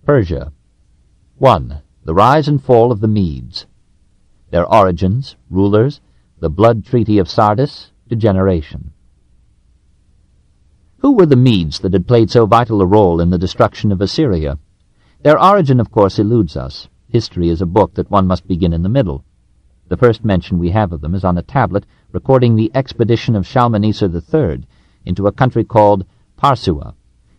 Persia. 1. The rise and fall of the Medes. Their origins, rulers, the blood treaty of Sardis, degeneration. Who were the Medes that had played so vital a role in the destruction of Assyria? Their origin, of course, eludes us. History is a book that one must begin in the middle. The first mention we have of them is on a tablet recording the expedition of Shalmaneser III into a country called Parsua,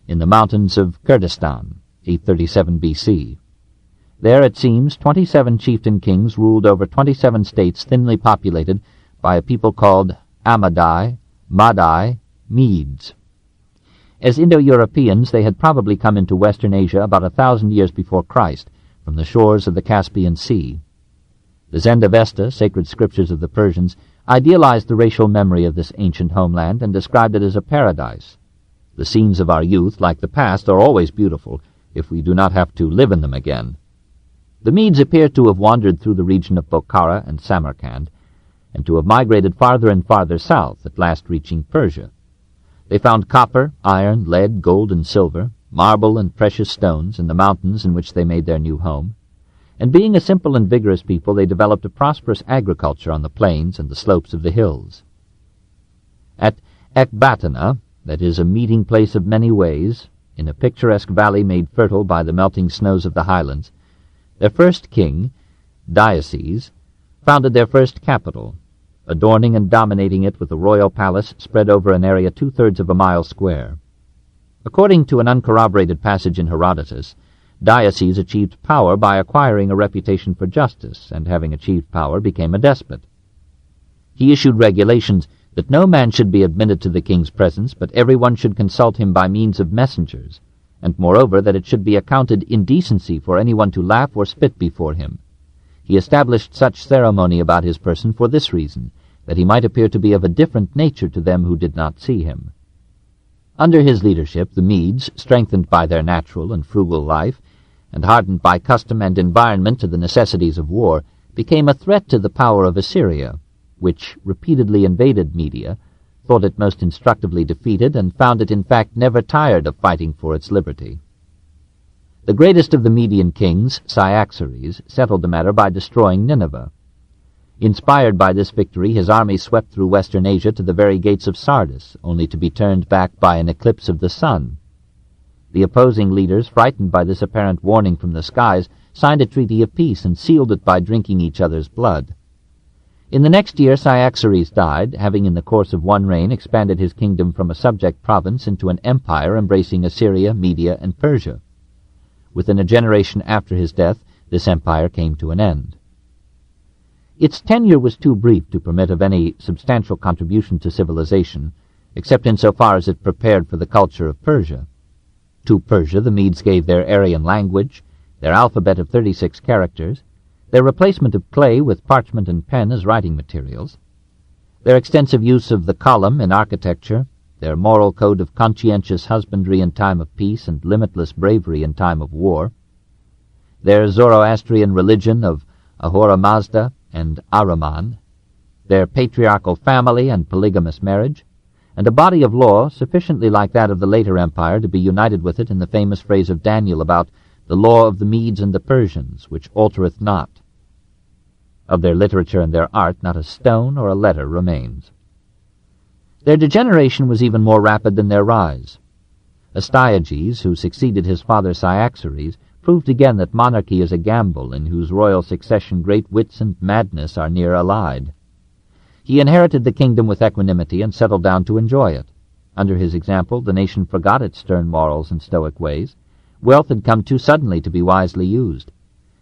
in the mountains of Kurdistan, 837 B.C. There, it seems, 27 chieftain kings ruled over 27 states thinly populated by a people called Amadai, Madai, Medes. As Indo-Europeans, they had probably come into Western Asia about 1,000 years before Christ, from the shores of the Caspian Sea. The Zend-Avesta, sacred scriptures of the Persians, idealized the racial memory of this ancient homeland and described it as a paradise. The scenes of our youth, like the past, are always beautiful, if we do not have to live in them again. The Medes appear to have wandered through the region of Bokhara and Samarkand, and to have migrated farther and farther south, at last reaching Persia. They found copper, iron, lead, gold, and silver, marble and precious stones in the mountains in which they made their new home, and being a simple and vigorous people, they developed a prosperous agriculture on the plains and the slopes of the hills. At Ecbatana, that is a meeting place of many ways, in a picturesque valley made fertile by the melting snows of the highlands, their first king, Deioces, founded their first capital, adorning and dominating it with a royal palace spread over an area 2/3 of a mile square. According to an uncorroborated passage in Herodotus, Deioces achieved power by acquiring a reputation for justice, and having achieved power became a despot. He issued regulations that no man should be admitted to the king's presence, but everyone should consult him by means of messengers, and moreover that it should be accounted indecency for anyone to laugh or spit before him. He established such ceremony about his person for this reason, that he might appear to be of a different nature to them who did not see him. Under his leadership, the Medes, strengthened by their natural and frugal life, and hardened by custom and environment to the necessities of war, became a threat to the power of Assyria, which repeatedly invaded Media, thought it most instructively defeated, and found it in fact never tired of fighting for its liberty. The greatest of the Median kings, Cyaxares, settled the matter by destroying Nineveh. Inspired by this victory, his army swept through western Asia to the very gates of Sardis, only to be turned back by an eclipse of the sun. The opposing leaders, frightened by this apparent warning from the skies, signed a treaty of peace and sealed it by drinking each other's blood. In the next year Cyaxares died, having in the course of one reign expanded his kingdom from a subject province into an empire embracing Assyria, Media, and Persia. Within a generation after his death, this empire came to an end. Its tenure was too brief to permit of any substantial contribution to civilization, except insofar as it prepared for the culture of Persia. To Persia the Medes gave their Aryan language, their alphabet of 36 characters, their replacement of clay with parchment and pen as writing materials, their extensive use of the column in architecture, their moral code of conscientious husbandry in time of peace and limitless bravery in time of war, their Zoroastrian religion of Ahura Mazda and Ahriman, their patriarchal family and polygamous marriage, and a body of law sufficiently like that of the later empire to be united with it in the famous phrase of Daniel about the law of the Medes and the Persians, which altereth not. Of their literature and their art not a stone or a letter remains. Their degeneration was even more rapid than their rise. Astyages, who succeeded his father Cyaxares, proved again that monarchy is a gamble in whose royal succession great wits and madness are near allied. He inherited the kingdom with equanimity and settled down to enjoy it. Under his example, the nation forgot its stern morals and stoic ways. Wealth had come too suddenly to be wisely used.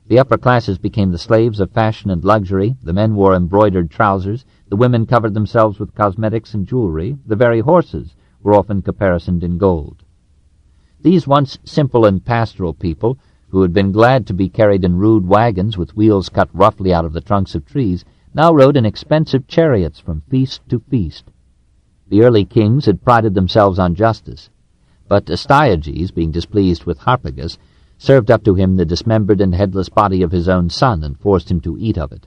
The upper classes became the slaves of fashion and luxury, the men wore embroidered trousers, the women covered themselves with cosmetics and jewelry, the very horses were often caparisoned in gold. These once simple and pastoral people, who had been glad to be carried in rude wagons with wheels cut roughly out of the trunks of trees, now rode in expensive chariots from feast to feast. The early kings had prided themselves on justice, but Astyages, being displeased with Harpagus, served up to him the dismembered and headless body of his own son and forced him to eat of it.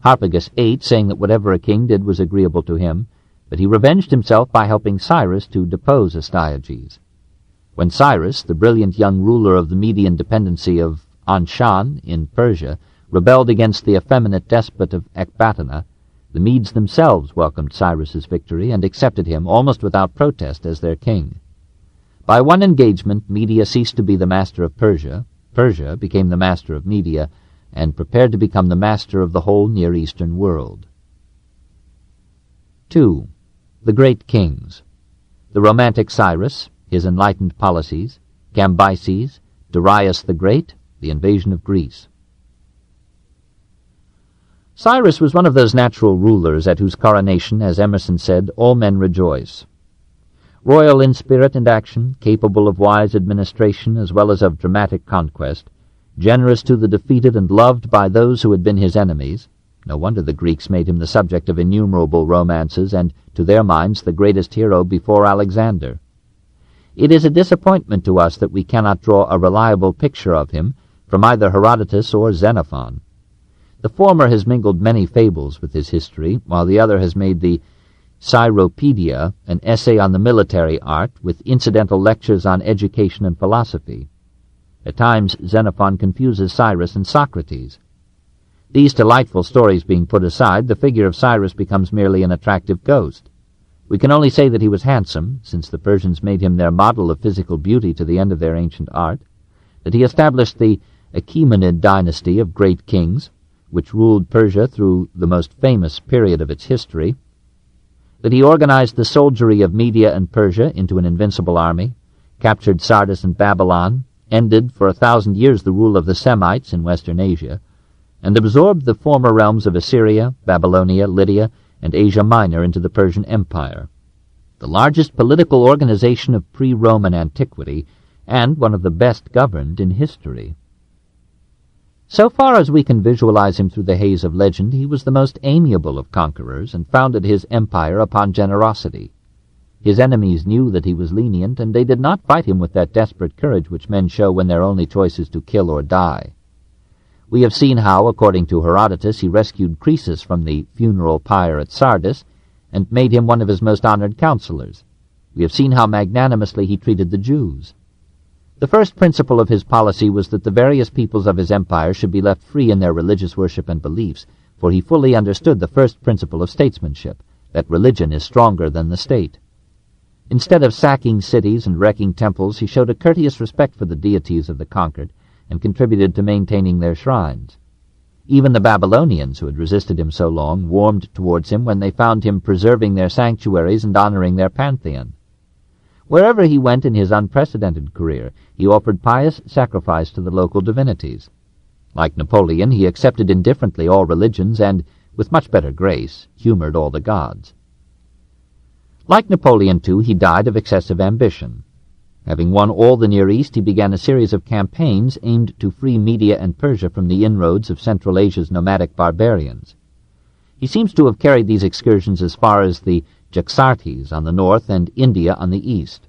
Harpagus ate, saying that whatever a king did was agreeable to him, but he revenged himself by helping Cyrus to depose Astyages. When Cyrus, the brilliant young ruler of the Median dependency of Anshan in Persia, rebelled against the effeminate despot of Ecbatana, the Medes themselves welcomed Cyrus's victory and accepted him, almost without protest, as their king. By one engagement, Media ceased to be the master of Persia, Persia became the master of Media, and prepared to become the master of the whole Near Eastern world. 2. The Great Kings. The romantic Cyrus, his enlightened policies, Cambyses, Darius the Great, the invasion of Greece. Cyrus was one of those natural rulers at whose coronation, as Emerson said, all men rejoice. Royal in spirit and action, capable of wise administration as well as of dramatic conquest, generous to the defeated and loved by those who had been his enemies, no wonder the Greeks made him the subject of innumerable romances and, to their minds, the greatest hero before Alexander. It is a disappointment to us that we cannot draw a reliable picture of him from either Herodotus or Xenophon. The former has mingled many fables with his history, while the other has made the Cyropedia, an essay on the military art, with incidental lectures on education and philosophy. At times Xenophon confuses Cyrus and Socrates. These delightful stories being put aside, the figure of Cyrus becomes merely an attractive ghost. We can only say that he was handsome, since the Persians made him their model of physical beauty to the end of their ancient art, that he established the Achaemenid dynasty of great kings, which ruled Persia through the most famous period of its history, that he organized the soldiery of Media and Persia into an invincible army, captured Sardis and Babylon, ended for 1,000 years the rule of the Semites in Western Asia, and absorbed the former realms of Assyria, Babylonia, Lydia, and Asia Minor into the Persian Empire, the largest political organization of pre-Roman antiquity, and one of the best governed in history. So far as we can visualize him through the haze of legend, he was the most amiable of conquerors, and founded his empire upon generosity. His enemies knew that he was lenient, and they did not fight him with that desperate courage which men show when their only choice is to kill or die. We have seen how, according to Herodotus, he rescued Croesus from the funeral pyre at Sardis, and made him one of his most honored counselors. We have seen how magnanimously he treated the Jews. The first principle of his policy was that the various peoples of his empire should be left free in their religious worship and beliefs, for he fully understood the first principle of statesmanship, that religion is stronger than the state. Instead of sacking cities and wrecking temples, he showed a courteous respect for the deities of the conquered, and contributed to maintaining their shrines. Even the Babylonians, who had resisted him so long, warmed towards him when they found him preserving their sanctuaries and honoring their pantheon. Wherever he went in his unprecedented career, he offered pious sacrifice to the local divinities. Like Napoleon, he accepted indifferently all religions and, with much better grace, humored all the gods. Like Napoleon, too, he died of excessive ambition. Having won all the Near East, he began a series of campaigns aimed to free Media and Persia from the inroads of Central Asia's nomadic barbarians. He seems to have carried these excursions as far as the Jaxartes on the north and India on the east.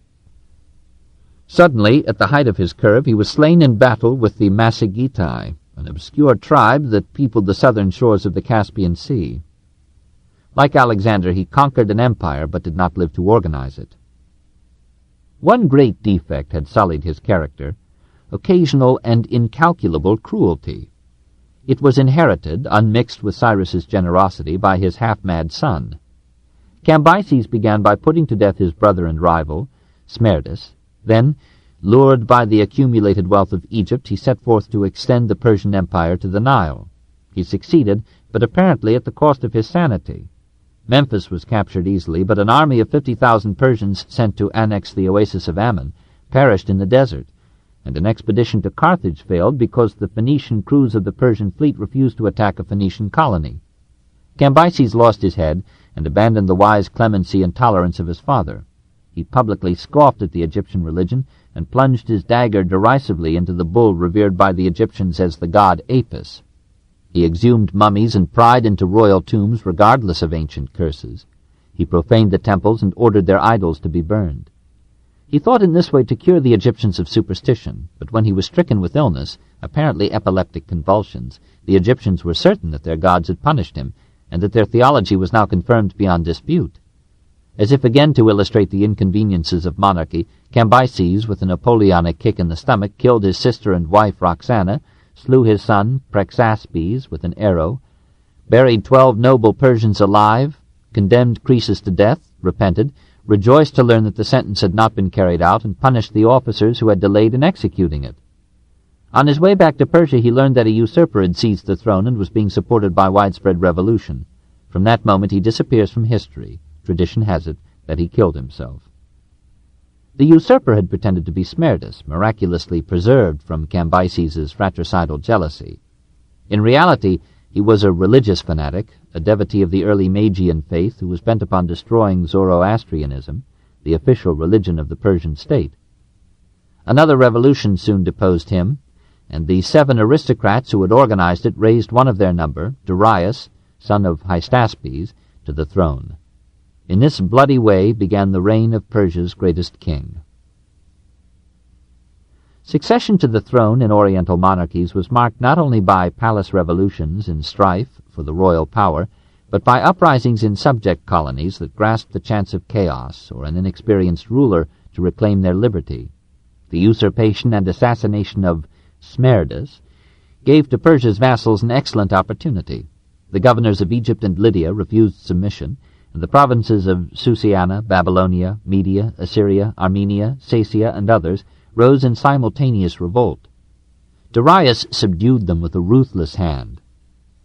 Suddenly, at the height of his curve, he was slain in battle with the Massigitai, an obscure tribe that peopled the southern shores of the Caspian Sea. Like Alexander, he conquered an empire but did not live to organize it. One great defect had sullied his character, occasional and incalculable cruelty. It was inherited, unmixed with Cyrus's generosity, by his half-mad son. Cambyses began by putting to death his brother and rival, Smerdis. Then, lured by the accumulated wealth of Egypt, he set forth to extend the Persian Empire to the Nile. He succeeded, but apparently at the cost of his sanity. Memphis was captured easily, but an army of 50,000 Persians sent to annex the oasis of Ammon perished in the desert, and an expedition to Carthage failed because the Phoenician crews of the Persian fleet refused to attack a Phoenician colony. Cambyses lost his head and abandoned the wise clemency and tolerance of his father. He publicly scoffed at the Egyptian religion and plunged his dagger derisively into the bull revered by the Egyptians as the god Apis. He exhumed mummies and pried into royal tombs regardless of ancient curses. He profaned the temples and ordered their idols to be burned. He thought in this way to cure the Egyptians of superstition, but when he was stricken with illness, apparently epileptic convulsions, the Egyptians were certain that their gods had punished him, and that their theology was now confirmed beyond dispute. As if again to illustrate the inconveniences of monarchy, Cambyses, with a Napoleonic kick in the stomach, killed his sister and wife Roxana, slew his son Praxaspes with an arrow, buried 12 noble Persians alive, condemned Croesus to death, repented, rejoiced to learn that the sentence had not been carried out, and punished the officers who had delayed in executing it. On his way back to Persia, he learned that a usurper had seized the throne and was being supported by widespread revolution. From that moment he disappears from history. Tradition has it that he killed himself. The usurper had pretended to be Smerdis, miraculously preserved from Cambyses' fratricidal jealousy. In reality, he was a religious fanatic, a devotee of the early Magian faith who was bent upon destroying Zoroastrianism, the official religion of the Persian state. Another revolution soon deposed him, and the 7 aristocrats who had organized it raised one of their number, Darius, son of Hystaspes, to the throne. In this bloody way began the reign of Persia's greatest king. Succession to the throne in Oriental monarchies was marked not only by palace revolutions in strife for the royal power, but by uprisings in subject colonies that grasped the chance of chaos or an inexperienced ruler to reclaim their liberty. The usurpation and assassination of Smerdis gave to Persia's vassals an excellent opportunity. The governors of Egypt and Lydia refused submission, and the provinces of Susiana, Babylonia, Media, Assyria, Armenia, Sacia, and others rose in simultaneous revolt. Darius subdued them with a ruthless hand.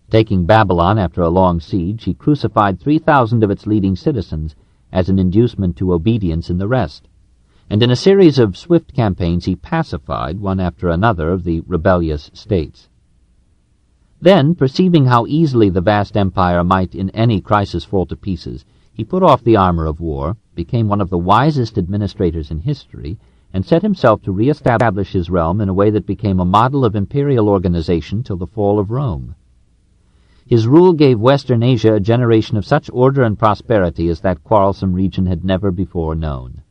Taking Babylon after a long siege, he crucified 3,000 of its leading citizens as an inducement to obedience in the rest, and in a series of swift campaigns he pacified one after another of the rebellious states. Then, perceiving how easily the vast empire might in any crisis fall to pieces, he put off the armor of war, became one of the wisest administrators in history, and set himself to re-establish his realm in a way that became a model of imperial organization till the fall of Rome. His rule gave Western Asia a generation of such order and prosperity as that quarrelsome region had never before known.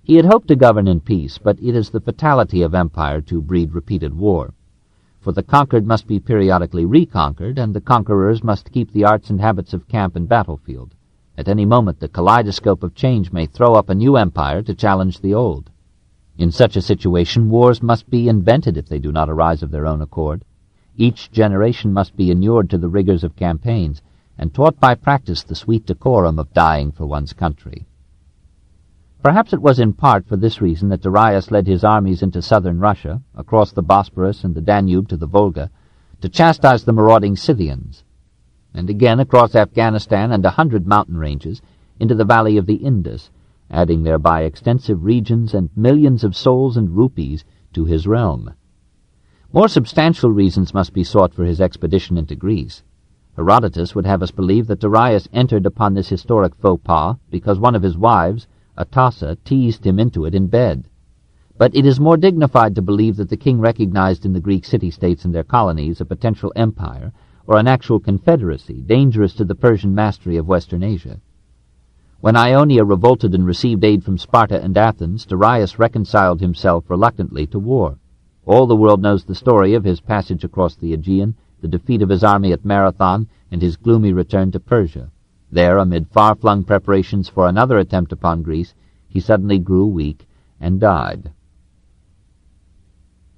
He had hoped to govern in peace, but it is the fatality of empire to breed repeated war. For the conquered must be periodically reconquered, and the conquerors must keep the arts and habits of camp and battlefield. At any moment the kaleidoscope of change may throw up a new empire to challenge the old. In such a situation wars must be invented if they do not arise of their own accord. Each generation must be inured to the rigors of campaigns, and taught by practice the sweet decorum of dying for one's country. Perhaps it was in part for this reason that Darius led his armies into southern Russia, across the Bosporus and the Danube to the Volga, to chastise the marauding Scythians, and again across Afghanistan and 100 mountain ranges into the valley of the Indus, adding thereby extensive regions and millions of souls and rupees to his realm. More substantial reasons must be sought for his expedition into Greece. Herodotus would have us believe that Darius entered upon this historic faux pas because one of his wives, Atassa, teased him into it in bed. But it is more dignified to believe that the king recognized in the Greek city-states and their colonies a potential empire or an actual confederacy dangerous to the Persian mastery of Western Asia. When Ionia revolted and received aid from Sparta and Athens, Darius reconciled himself reluctantly to war. All the world knows the story of his passage across the Aegean, the defeat of his army at Marathon, and his gloomy return to Persia. There, amid far-flung preparations for another attempt upon Greece, he suddenly grew weak and died.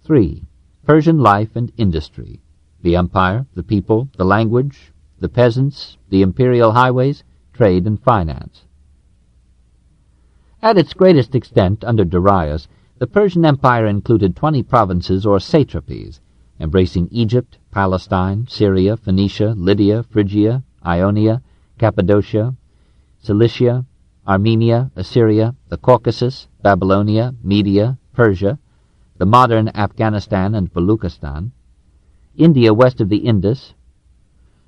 3. Persian life and industry. The empire, the people, the language, the peasants, the imperial highways, trade and finance. At its greatest extent, under Darius, the Persian Empire included 20 provinces or satrapies, embracing Egypt, Palestine, Syria, Phoenicia, Lydia, Phrygia, Ionia, Cappadocia, Cilicia, Armenia, Assyria, the Caucasus, Babylonia, Media, Persia, the modern Afghanistan and Baluchistan, India west of the Indus,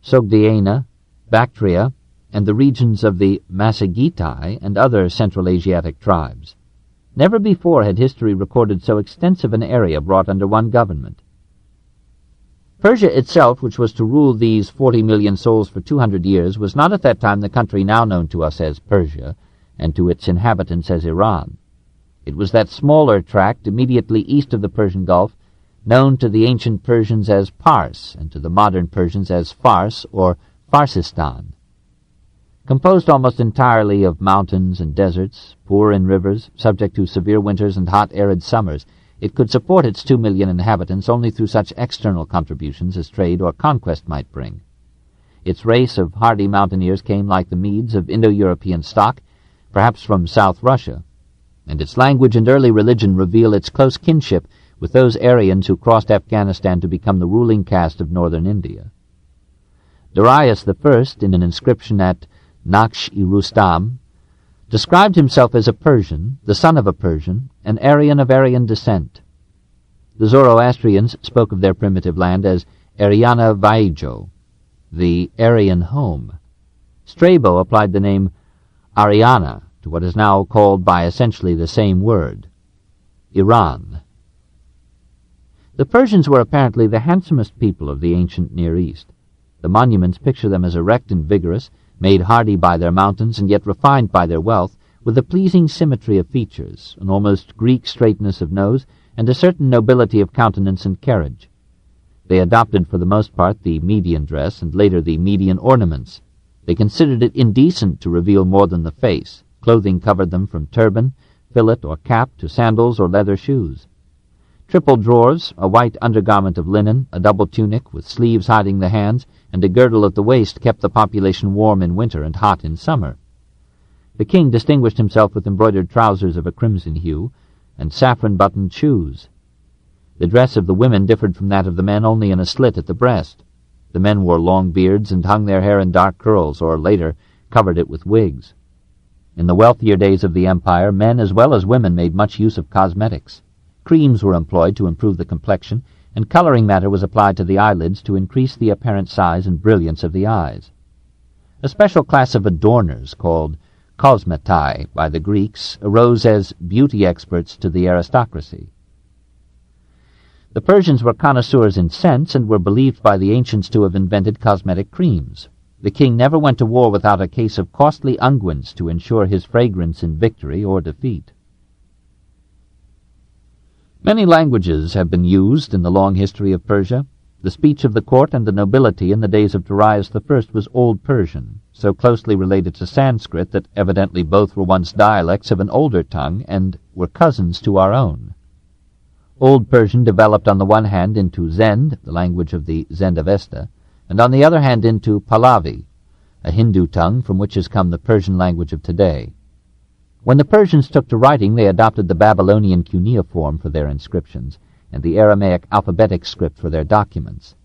Sogdiana, Bactria, and the regions of the Masagitai and other Central Asiatic tribes. Never before had history recorded so extensive an area brought under one government. Persia itself, which was to rule these 40 million souls for 200 years, was not at that time the country now known to us as Persia, and to its inhabitants as Iran. It was that smaller tract immediately east of the Persian Gulf, known to the ancient Persians as Pars, and to the modern Persians as Fars or Farsistan. Composed almost entirely of mountains and deserts, poor in rivers, subject to severe winters and hot, arid summers, it could support its 2 million inhabitants only through such external contributions as trade or conquest might bring. Its race of hardy mountaineers came like the Medes of Indo-European stock, perhaps from South Russia, and its language and early religion reveal its close kinship with those Aryans who crossed Afghanistan to become the ruling caste of northern India. Darius I, in an inscription at Naksh-i-Rustam, described himself as a Persian, the son of a Persian, an Aryan of Aryan descent. The Zoroastrians spoke of their primitive land as Aryana Vaijo, the Aryan home. Strabo applied the name Aryana to what is now called by essentially the same word, Iran. The Persians were apparently the handsomest people of the ancient Near East. The monuments picture them as erect and vigorous, made hardy by their mountains and yet refined by their wealth, with a pleasing symmetry of features, an almost Greek straightness of nose, and a certain nobility of countenance and carriage. They adopted for the most part the Median dress and later the Median ornaments. They considered it indecent to reveal more than the face. Clothing covered them from turban, fillet, or cap to sandals or leather shoes. Triple drawers, a white undergarment of linen, a double tunic with sleeves hiding the hands, and a girdle at the waist kept the population warm in winter and hot in summer. The king distinguished himself with embroidered trousers of a crimson hue and saffron-buttoned shoes. The dress of the women differed from that of the men only in a slit at the breast. The men wore long beards and hung their hair in dark curls, or, later, covered it with wigs. In the wealthier days of the empire, men as well as women made much use of cosmetics. Creams were employed to improve the complexion, and coloring matter was applied to the eyelids to increase the apparent size and brilliance of the eyes. A special class of adorners, called kosmetai by the Greeks, arose as beauty experts to the aristocracy. The Persians were connoisseurs in scents and were believed by the ancients to have invented cosmetic creams. The king never went to war without a case of costly unguents to ensure his fragrance in victory or defeat. Many languages have been used in the long history of Persia. The speech of the court and the nobility in the days of Darius I was Old Persian, so closely related to Sanskrit that evidently both were once dialects of an older tongue and were cousins to our own. Old Persian developed on the one hand into Zend, the language of the Zend-Avesta, and on the other hand into Pahlavi, a Hindu tongue from which has come the Persian language of today. When the Persians took to writing, they adopted the Babylonian cuneiform for their inscriptions and the Aramaic alphabetic script for their documents.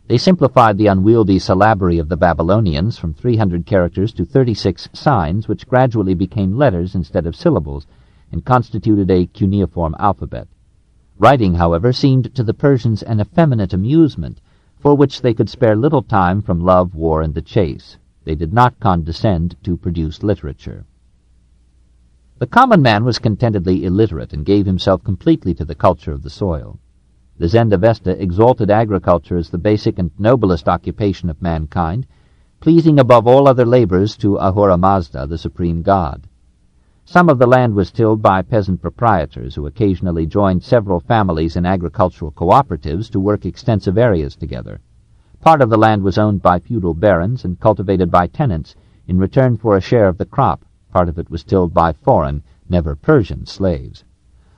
They simplified the unwieldy syllabary of the Babylonians from 300 characters to 36 signs, which gradually became letters instead of syllables and constituted a cuneiform alphabet. Writing, however, seemed to the Persians an effeminate amusement, for which they could spare little time from love, war, and the chase. They did not condescend to produce literature. The common man was contentedly illiterate and gave himself completely to the culture of the soil. The Zend-Avesta exalted agriculture as the basic and noblest occupation of mankind, pleasing above all other labors to Ahura Mazda, the supreme god. Some of the land was tilled by peasant proprietors who occasionally joined several families in agricultural cooperatives to work extensive areas together. Part of the land was owned by feudal barons and cultivated by tenants in return for a share of the crop. Part of it was tilled by foreign, never Persian, slaves.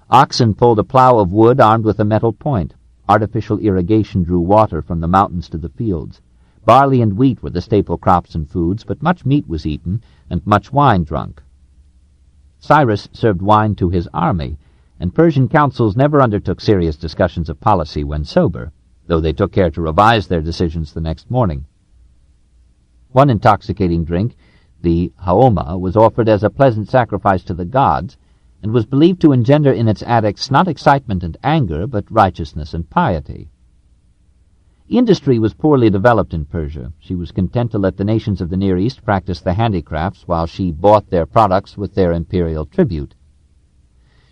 Oxen pulled a plow of wood armed with a metal point. Artificial irrigation drew water from the mountains to the fields. Barley and wheat were the staple crops and foods, but much meat was eaten and much wine drunk. Cyrus served wine to his army, and Persian councils never undertook serious discussions of policy when sober, though they took care to revise their decisions the next morning. One intoxicating drink, the haoma, was offered as a pleasant sacrifice to the gods, and was believed to engender in its addicts not excitement and anger, but righteousness and piety. Industry was poorly developed in Persia. She was content to let the nations of the Near East practice the handicrafts while she bought their products with their imperial tribute.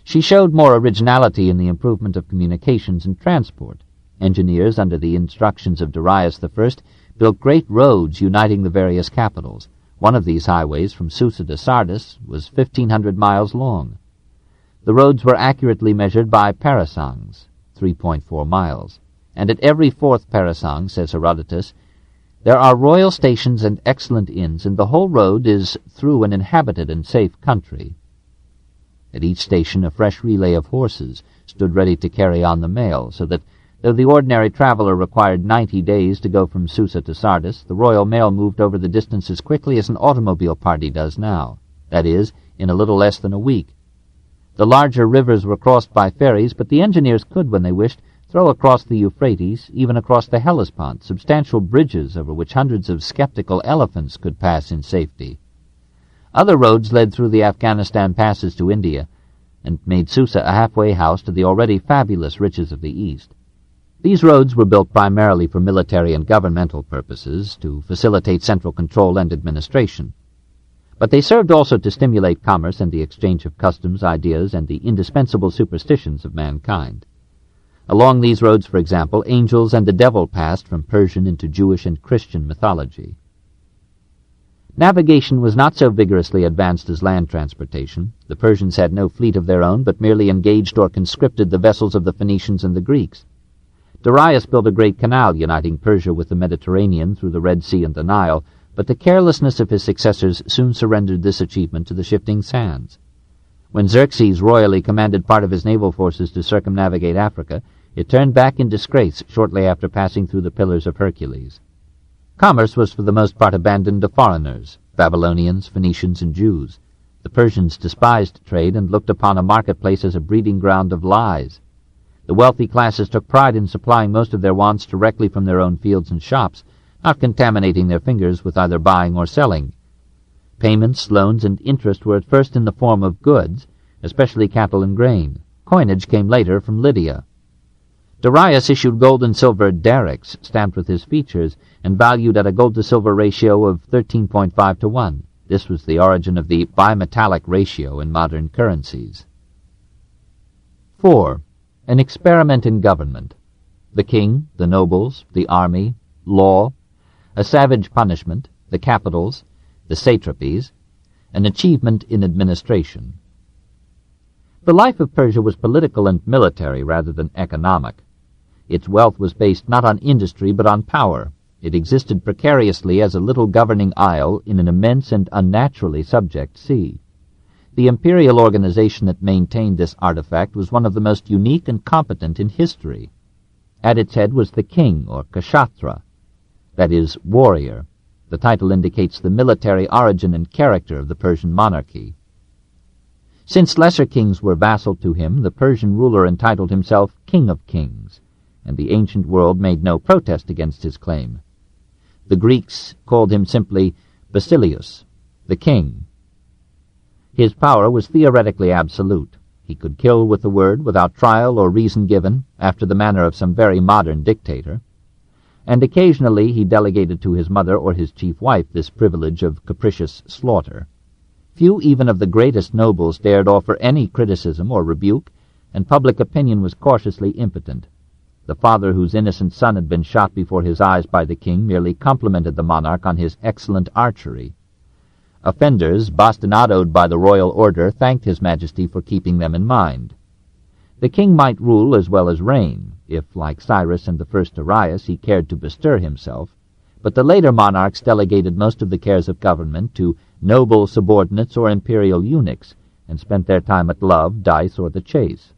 She showed more originality in the improvement of communications and transport. Engineers, under the instructions of Darius I, built great roads uniting the various capitals. One of these highways, from Susa to Sardis, was 1,500 miles long. The roads were accurately measured by parasangs, 3.4 miles, and at every fourth parasang, says Herodotus, There are royal stations and excellent inns, and the whole road is through an inhabited and safe country. At each station a fresh relay of horses stood ready to carry on the mail, so that, though the ordinary traveler required 90 days to go from Susa to Sardis, the royal mail moved over the distance as quickly as an automobile party does now, that is, in a little less than a week. The larger rivers were crossed by ferries, but the engineers could, when they wished, throw across the Euphrates, even across the Hellespont, substantial bridges over which hundreds of skeptical elephants could pass in safety. Other roads led through the Afghanistan passes to India, and made Susa a halfway house to the already fabulous riches of the East. These roads were built primarily for military and governmental purposes, to facilitate central control and administration. But they served also to stimulate commerce and the exchange of customs, ideas, and the indispensable superstitions of mankind. Along these roads, for example, angels and the devil passed from Persian into Jewish and Christian mythology. Navigation was not so vigorously advanced as land transportation. The Persians had no fleet of their own, but merely engaged or conscripted the vessels of the Phoenicians and the Greeks. Darius built a great canal uniting Persia with the Mediterranean through the Red Sea and the Nile, but the carelessness of his successors soon surrendered this achievement to the shifting sands. When Xerxes royally commanded part of his naval forces to circumnavigate Africa, it turned back in disgrace shortly after passing through the Pillars of Hercules. Commerce was for the most part abandoned to foreigners, Babylonians, Phoenicians, and Jews. The Persians despised trade and looked upon a marketplace as a breeding ground of lies. The wealthy classes took pride in supplying most of their wants directly from their own fields and shops, not contaminating their fingers with either buying or selling. Payments, loans, and interest were at first in the form of goods, especially cattle and grain. Coinage came later from Lydia. Darius issued gold and silver darics, stamped with his features, and valued at a gold-to-silver ratio of 13.5 to 1. This was the origin of the bimetallic ratio in modern currencies. 4. An experiment in government. The king, the nobles, the army, law, a savage punishment, the capitals, the satrapies, an achievement in administration. The life of Persia was political and military rather than economic. Its wealth was based not on industry but on power. It existed precariously as a little governing isle in an immense and unnaturally subject sea. The imperial organization that maintained this artifact was one of the most unique and competent in history. At its head was the king, or Kshatra, that is, warrior. The title indicates the military origin and character of the Persian monarchy. Since lesser kings were vassal to him, the Persian ruler entitled himself King of Kings, and the ancient world made no protest against his claim. The Greeks called him simply Basileus, the king. His power was theoretically absolute. He could kill with the word without trial or reason given, after the manner of some very modern dictator. And occasionally he delegated to his mother or his chief wife this privilege of capricious slaughter. Few even of the greatest nobles dared offer any criticism or rebuke, and public opinion was cautiously impotent. The father whose innocent son had been shot before his eyes by the king merely complimented the monarch on his excellent archery. Offenders, bastinadoed by the royal order, thanked his majesty for keeping them in mind. The king might rule as well as reign, if, like Cyrus and the first Darius, he cared to bestir himself, but the later monarchs delegated most of the cares of government to noble subordinates or imperial eunuchs, and spent their time at love, dice, or the chase.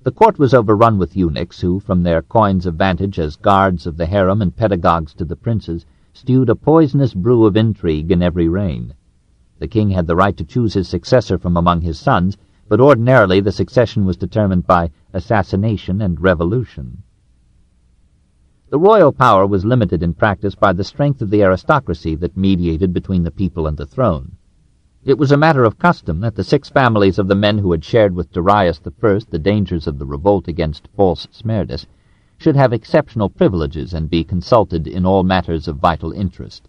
The court was overrun with eunuchs who, from their coigns of vantage as guards of the harem and pedagogues to the princes, stewed a poisonous brew of intrigue in every reign. The king had the right to choose his successor from among his sons, but ordinarily the succession was determined by assassination and revolution. The royal power was limited in practice by the strength of the aristocracy that mediated between the people and the throne. It was a matter of custom that the 6 families of the men who had shared with Darius I the dangers of the revolt against false Smerdis should have exceptional privileges and be consulted in all matters of vital interest.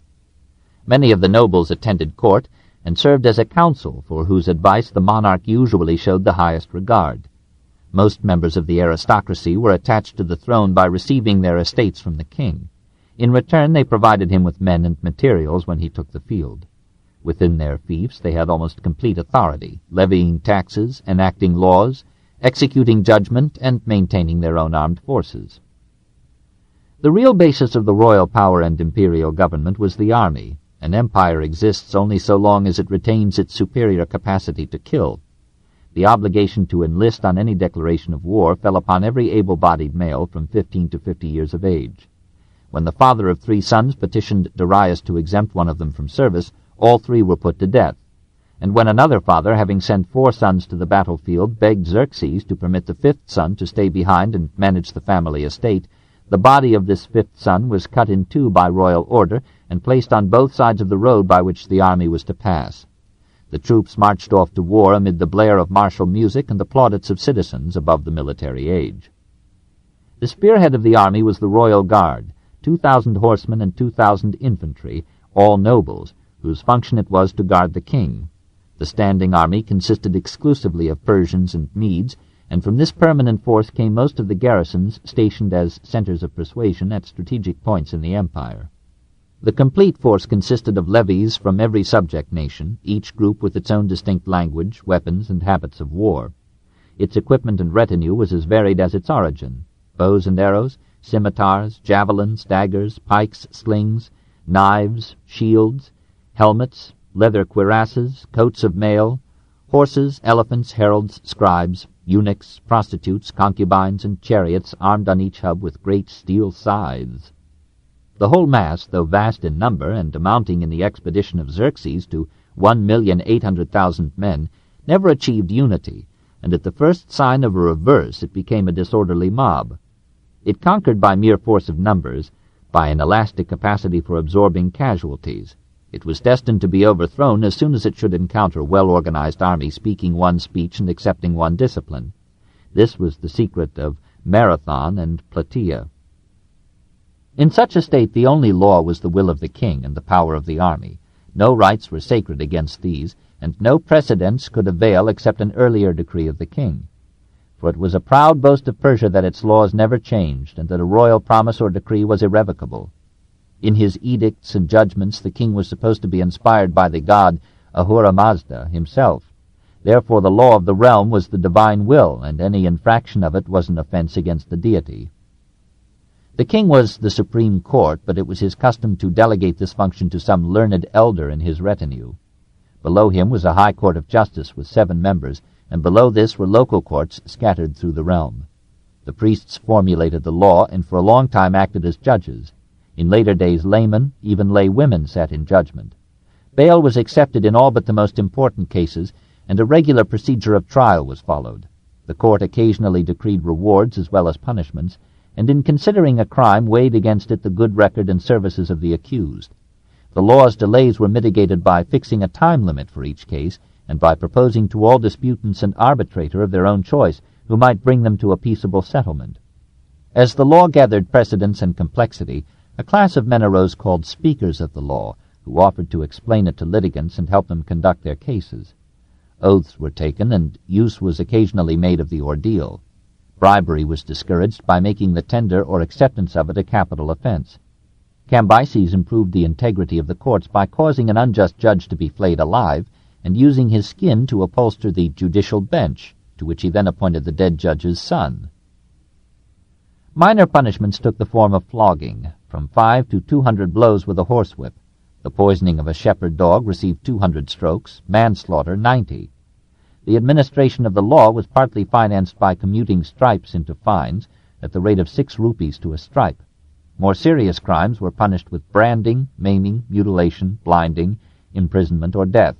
Many of the nobles attended court and served as a council for whose advice the monarch usually showed the highest regard. Most members of the aristocracy were attached to the throne by receiving their estates from the king. In return, they provided him with men and materials when he took the field. Within their fiefs they had almost complete authority, levying taxes, enacting laws, executing judgment, and maintaining their own armed forces. The real basis of the royal power and imperial government was the army. An empire exists only so long as it retains its superior capacity to kill. The obligation to enlist on any declaration of war fell upon every able-bodied male from 15 to 50 years of age. When the father of 3 sons petitioned Darius to exempt one of them from service, all 3 were put to death. And when another father, having sent 4 sons to the battlefield, begged Xerxes to permit the 5th son to stay behind and manage the family estate, the body of this 5th son was cut in 2 by royal order and placed on both sides of the road by which the army was to pass. The troops marched off to war amid the blare of martial music and the plaudits of citizens above the military age. The spearhead of the army was the royal guard, 2,000 horsemen and 2,000 infantry, all nobles, whose function it was to guard the king. The standing army consisted exclusively of Persians and Medes, and from this permanent force came most of the garrisons stationed as centers of persuasion at strategic points in the empire. The complete force consisted of levies from every subject nation, each group with its own distinct language, weapons, and habits of war. Its equipment and retinue was as varied as its origin: bows and arrows, scimitars, javelins, daggers, pikes, slings, knives, shields, helmets, leather cuirasses, coats of mail, horses, elephants, heralds, scribes, eunuchs, prostitutes, concubines, and chariots armed on each hub with great steel scythes. The whole mass, though vast in number and amounting in the expedition of Xerxes to 1,800,000 men, never achieved unity, and at the first sign of a reverse it became a disorderly mob. It conquered by mere force of numbers, by an elastic capacity for absorbing casualties. It was destined to be overthrown as soon as it should encounter a well-organized army speaking one speech and accepting one discipline. This was the secret of Marathon and Plataea. In such a state the only law was the will of the king and the power of the army. No rights were sacred against these, and no precedents could avail except an earlier decree of the king. For it was a proud boast of Persia that its laws never changed, and that a royal promise or decree was irrevocable. In his edicts and judgments the king was supposed to be inspired by the god Ahura Mazda himself. Therefore the law of the realm was the divine will, and any infraction of it was an offense against the deity. The king was the supreme court, but it was his custom to delegate this function to some learned elder in his retinue. Below him was a high court of justice with 7 members, and below this were local courts scattered through the realm. The priests formulated the law, and for a long time acted as judges. In later days laymen, even lay women, sat in judgment. Bail was accepted in all but the most important cases, and a regular procedure of trial was followed. The court occasionally decreed rewards as well as punishments, and in considering a crime weighed against it the good record and services of the accused. The law's delays were mitigated by fixing a time limit for each case, and by proposing to all disputants an arbitrator of their own choice, who might bring them to a peaceable settlement. As the law gathered precedence and complexity, a class of men arose called speakers of the law, who offered to explain it to litigants and help them conduct their cases. Oaths were taken, and use was occasionally made of the ordeal. Bribery was discouraged by making the tender or acceptance of it a capital offense. Cambyses improved the integrity of the courts by causing an unjust judge to be flayed alive, and using his skin to upholster the judicial bench, to which he then appointed the dead judge's son. Minor punishments took the form of flogging, from 5 to 200 blows with a horsewhip. The poisoning of a shepherd dog received 200 strokes, manslaughter 90. The administration of the law was partly financed by commuting stripes into fines at the rate of 6 rupees to a stripe. More serious crimes were punished with branding, maiming, mutilation, blinding, imprisonment, or death.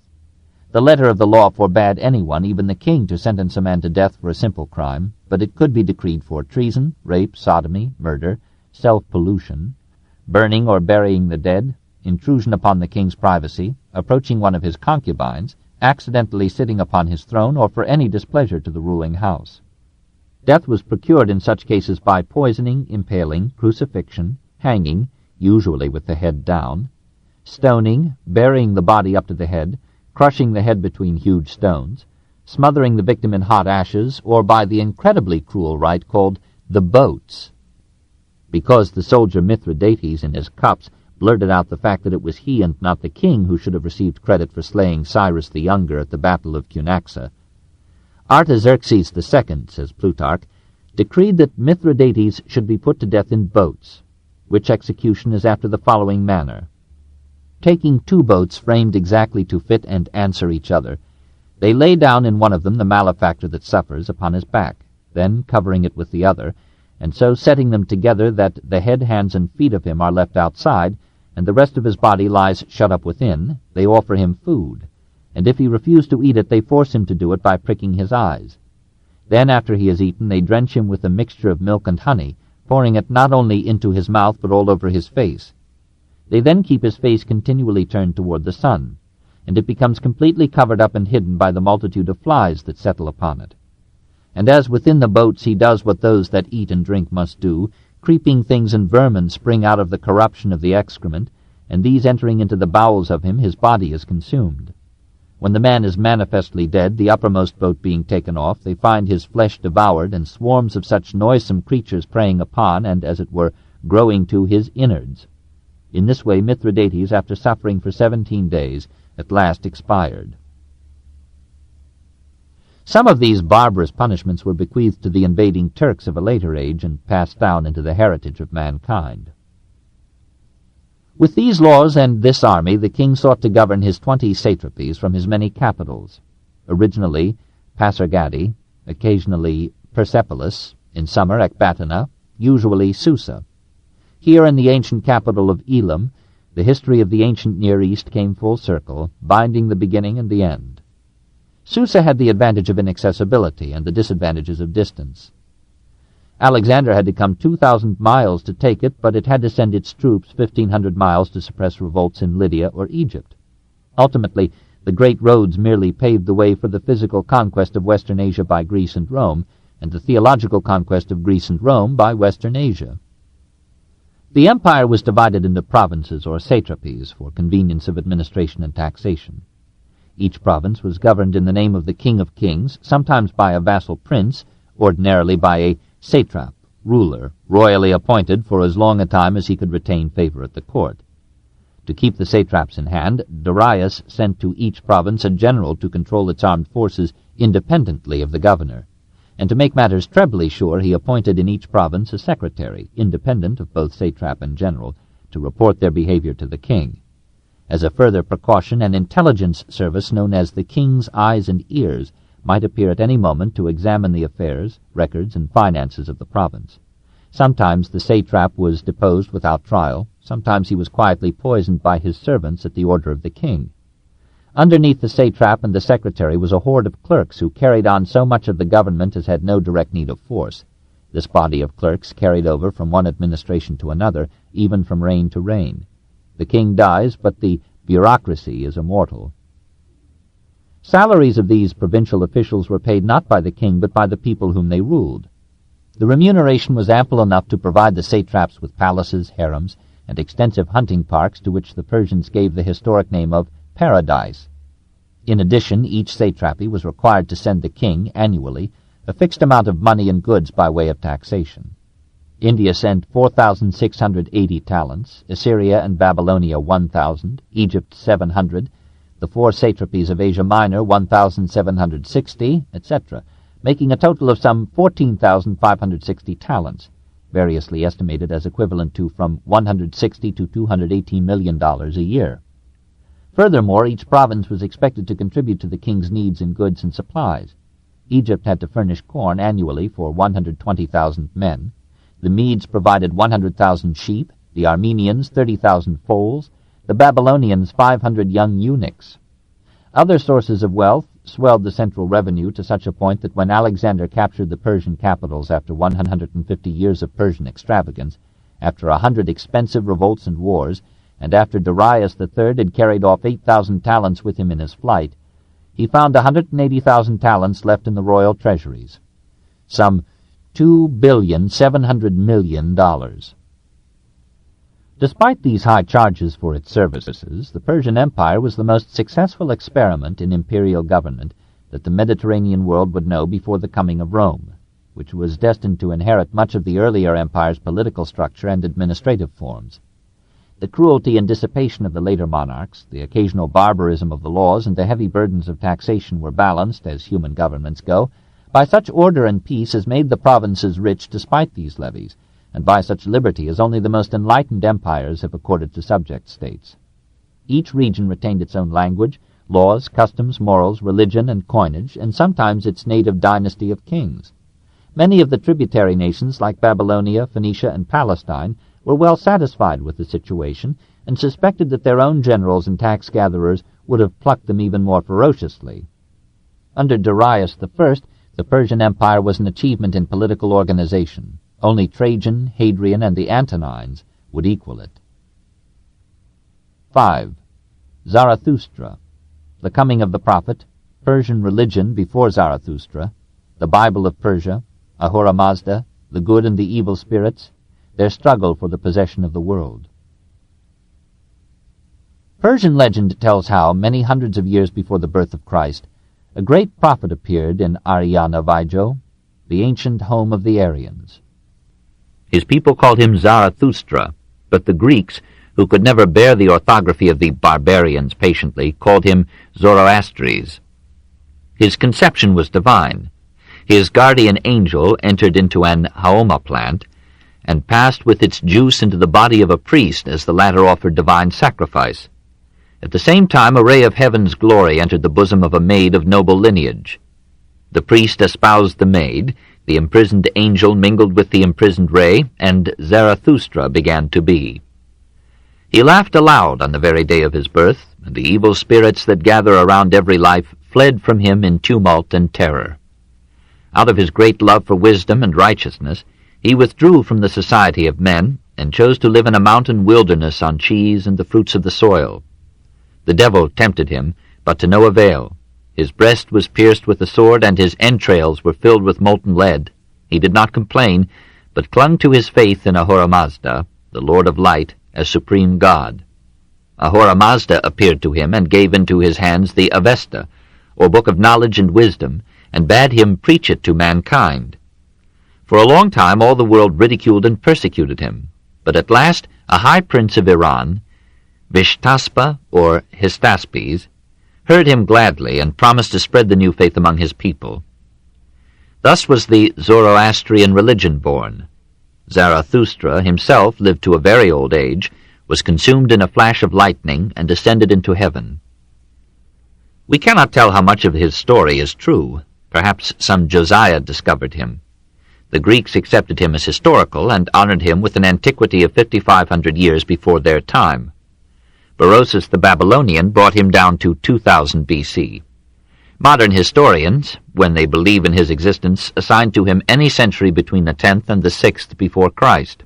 The letter of the law forbade anyone, even the king, to sentence a man to death for a simple crime, but it could be decreed for treason, rape, sodomy, murder, self-pollution, burning or burying the dead, intrusion upon the king's privacy, approaching one of his concubines, accidentally sitting upon his throne, or for any displeasure to the ruling house. Death was procured in such cases by poisoning, impaling, crucifixion, hanging, usually with the head down, stoning, burying the body up to the head, crushing the head between huge stones, smothering the victim in hot ashes, or by the incredibly cruel rite called the boats. Because the soldier Mithridates in his cups blurted out the fact that it was he and not the king who should have received credit for slaying Cyrus the Younger at the Battle of Cunaxa, Artaxerxes II, says Plutarch, decreed that Mithridates should be put to death in boats. which execution is after the following manner. Taking 2 boats framed exactly to fit and answer each other, they lay down in one of them the malefactor that suffers upon his back, then covering it with the other, and so setting them together that the head, hands, and feet of him are left outside, and the rest of his body lies shut up within, they offer him food, and if he refuse to eat it, they force him to do it by pricking his eyes. Then, after he has eaten, they drench him with a mixture of milk and honey, pouring it not only into his mouth but all over his face. They then keep his face continually turned toward the sun, and it becomes completely covered up and hidden by the multitude of flies that settle upon it. And as within the boats he does what those that eat and drink must do, creeping things and vermin spring out of the corruption of the excrement, and these entering into the bowels of him, his body is consumed. When the man is manifestly dead, the uppermost boat being taken off, they find his flesh devoured, and swarms of such noisome creatures preying upon, and, as it were, growing to his innards. In this way Mithridates, after suffering for 17 days, at last expired. Some of these barbarous punishments were bequeathed to the invading Turks of a later age and passed down into the heritage of mankind. With these laws and this army, the king sought to govern his 20 satrapies from his many capitals, originally Pasargadae, occasionally Persepolis, in summer Ecbatana, usually Susa. Here in the ancient capital of Elam, the history of the ancient Near East came full circle, binding the beginning and the end. Susa had the advantage of inaccessibility and the disadvantages of distance. Alexander had to come 2,000 miles to take it, but it had to send its troops 1,500 miles to suppress revolts in Lydia or Egypt. Ultimately, the great roads merely paved the way for the physical conquest of Western Asia by Greece and Rome, and the theological conquest of Greece and Rome by Western Asia. The empire was divided into provinces or satrapies for convenience of administration and taxation. Each province was governed in the name of the king of kings, sometimes by a vassal prince, ordinarily by a satrap, ruler, royally appointed for as long a time as he could retain favor at the court. To keep the satraps in hand, Darius sent to each province a general to control its armed forces independently of the governor, and to make matters trebly sure he appointed in each province a secretary, independent of both satrap and general, to report their behavior to the king. As a further precaution, an intelligence service known as the King's Eyes and Ears might appear at any moment to examine the affairs, records, and finances of the province. Sometimes the satrap was deposed without trial, sometimes he was quietly poisoned by his servants at the order of the king. Underneath the satrap and the secretary was a horde of clerks who carried on so much of the government as had no direct need of force. This body of clerks carried over from one administration to another, even from reign to reign. The king dies, but the bureaucracy is immortal. Salaries of these provincial officials were paid not by the king but by the people whom they ruled. The remuneration was ample enough to provide the satraps with palaces, harems, and extensive hunting parks to which the Persians gave the historic name of paradise. In addition, each satrapy was required to send the king, annually, a fixed amount of money and goods by way of taxation. India sent 4,680 talents, Assyria and Babylonia 1,000, Egypt 700, the 4 satrapies of Asia Minor 1,760, etc., making a total of some 14,560 talents, variously estimated as equivalent to from $160 to $218 million a year. Furthermore, each province was expected to contribute to the king's needs in goods and supplies. Egypt had to furnish corn annually for 120,000 men. The Medes provided 100,000 sheep, the Armenians 30,000 foals, the Babylonians 500 young eunuchs. Other sources of wealth swelled the central revenue to such a point that when Alexander captured the Persian capitals after 150 years of Persian extravagance, after 100 expensive revolts and wars, and after Darius III had carried off 8,000 talents with him in his flight, he found 180,000 talents left in the royal treasuries, some $2,700,000,000. Despite these high charges for its services, the Persian Empire was the most successful experiment in imperial government that the Mediterranean world would know before the coming of Rome, which was destined to inherit much of the earlier empire's political structure and administrative forms. The cruelty and dissipation of the later monarchs, the occasional barbarism of the laws, and the heavy burdens of taxation were balanced, as human governments go, by such order and peace as made the provinces rich despite these levies, and by such liberty as only the most enlightened empires have accorded to subject states. Each region retained its own language, laws, customs, morals, religion, and coinage, and sometimes its native dynasty of kings. Many of the tributary nations, like Babylonia, Phoenicia, and Palestine, were well satisfied with the situation, and suspected that their own generals and tax-gatherers would have plucked them even more ferociously. Under Darius I, the Persian Empire was an achievement in political organization. Only Trajan, Hadrian, and the Antonines would equal it. 5. Zarathustra. The coming of the prophet, Persian religion before Zarathustra, the Bible of Persia, Ahura Mazda, the good and the evil spirits, their struggle for the possession of the world. Persian legend tells how, many hundreds of years before the birth of Christ, a great prophet appeared in Aryana-Vaijo, the ancient home of the Aryans. His people called him Zarathustra, but the Greeks, who could never bear the orthography of the barbarians patiently, called him Zoroastres. His conception was divine. His guardian angel entered into an haoma plant, and passed with its juice into the body of a priest as the latter offered divine sacrifice. At the same time, a ray of heaven's glory entered the bosom of a maid of noble lineage. The priest espoused the maid, the imprisoned angel mingled with the imprisoned ray, and Zarathustra began to be. He laughed aloud on the very day of his birth, and the evil spirits that gather around every life fled from him in tumult and terror. Out of his great love for wisdom and righteousness, he withdrew from the society of men, and chose to live in a mountain wilderness on cheese and the fruits of the soil. The devil tempted him, but to no avail. His breast was pierced with a sword, and his entrails were filled with molten lead. He did not complain, but clung to his faith in Ahura Mazda, the Lord of Light, as supreme God. Ahura Mazda appeared to him and gave into his hands the Avesta, or book of knowledge and wisdom, and bade him preach it to mankind. For a long time all the world ridiculed and persecuted him, but at last a high prince of Iran, Vishtaspa or Hystaspes, heard him gladly and promised to spread the new faith among his people. Thus was the Zoroastrian religion born. Zarathustra himself lived to a very old age, was consumed in a flash of lightning, and descended into heaven. We cannot tell how much of his story is true. Perhaps some Josiah discovered him. The Greeks accepted him as historical and honored him with an antiquity of 5,500 years before their time. Deioces the Babylonian brought him down to 2000 BC. Modern historians, when they believe in his existence, assign to him any century between the 10th and the 6th before Christ.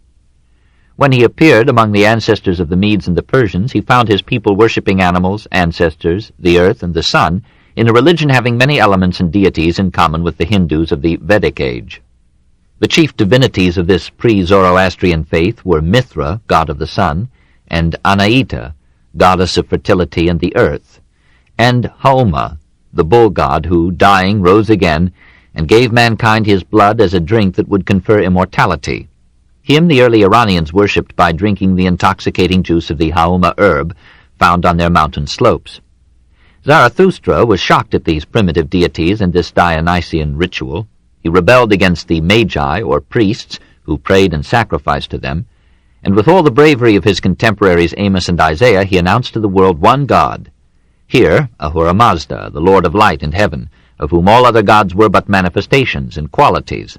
When he appeared among the ancestors of the Medes and the Persians, he found his people worshipping animals, ancestors, the earth, and the sun, in a religion having many elements and deities in common with the Hindus of the Vedic age. The chief divinities of this pre-Zoroastrian faith were Mithra, god of the sun, and Anaita, goddess of fertility and the earth, and Haoma, the bull god who, dying, rose again, and gave mankind his blood as a drink that would confer immortality. Him the early Iranians worshipped by drinking the intoxicating juice of the Haoma herb found on their mountain slopes. Zarathustra was shocked at these primitive deities and this Dionysian ritual. He rebelled against the Magi, or priests, who prayed and sacrificed to them, and with all the bravery of his contemporaries Amos and Isaiah, he announced to the world one God. Here, Ahura Mazda, the Lord of Light and Heaven, of whom all other gods were but manifestations and qualities.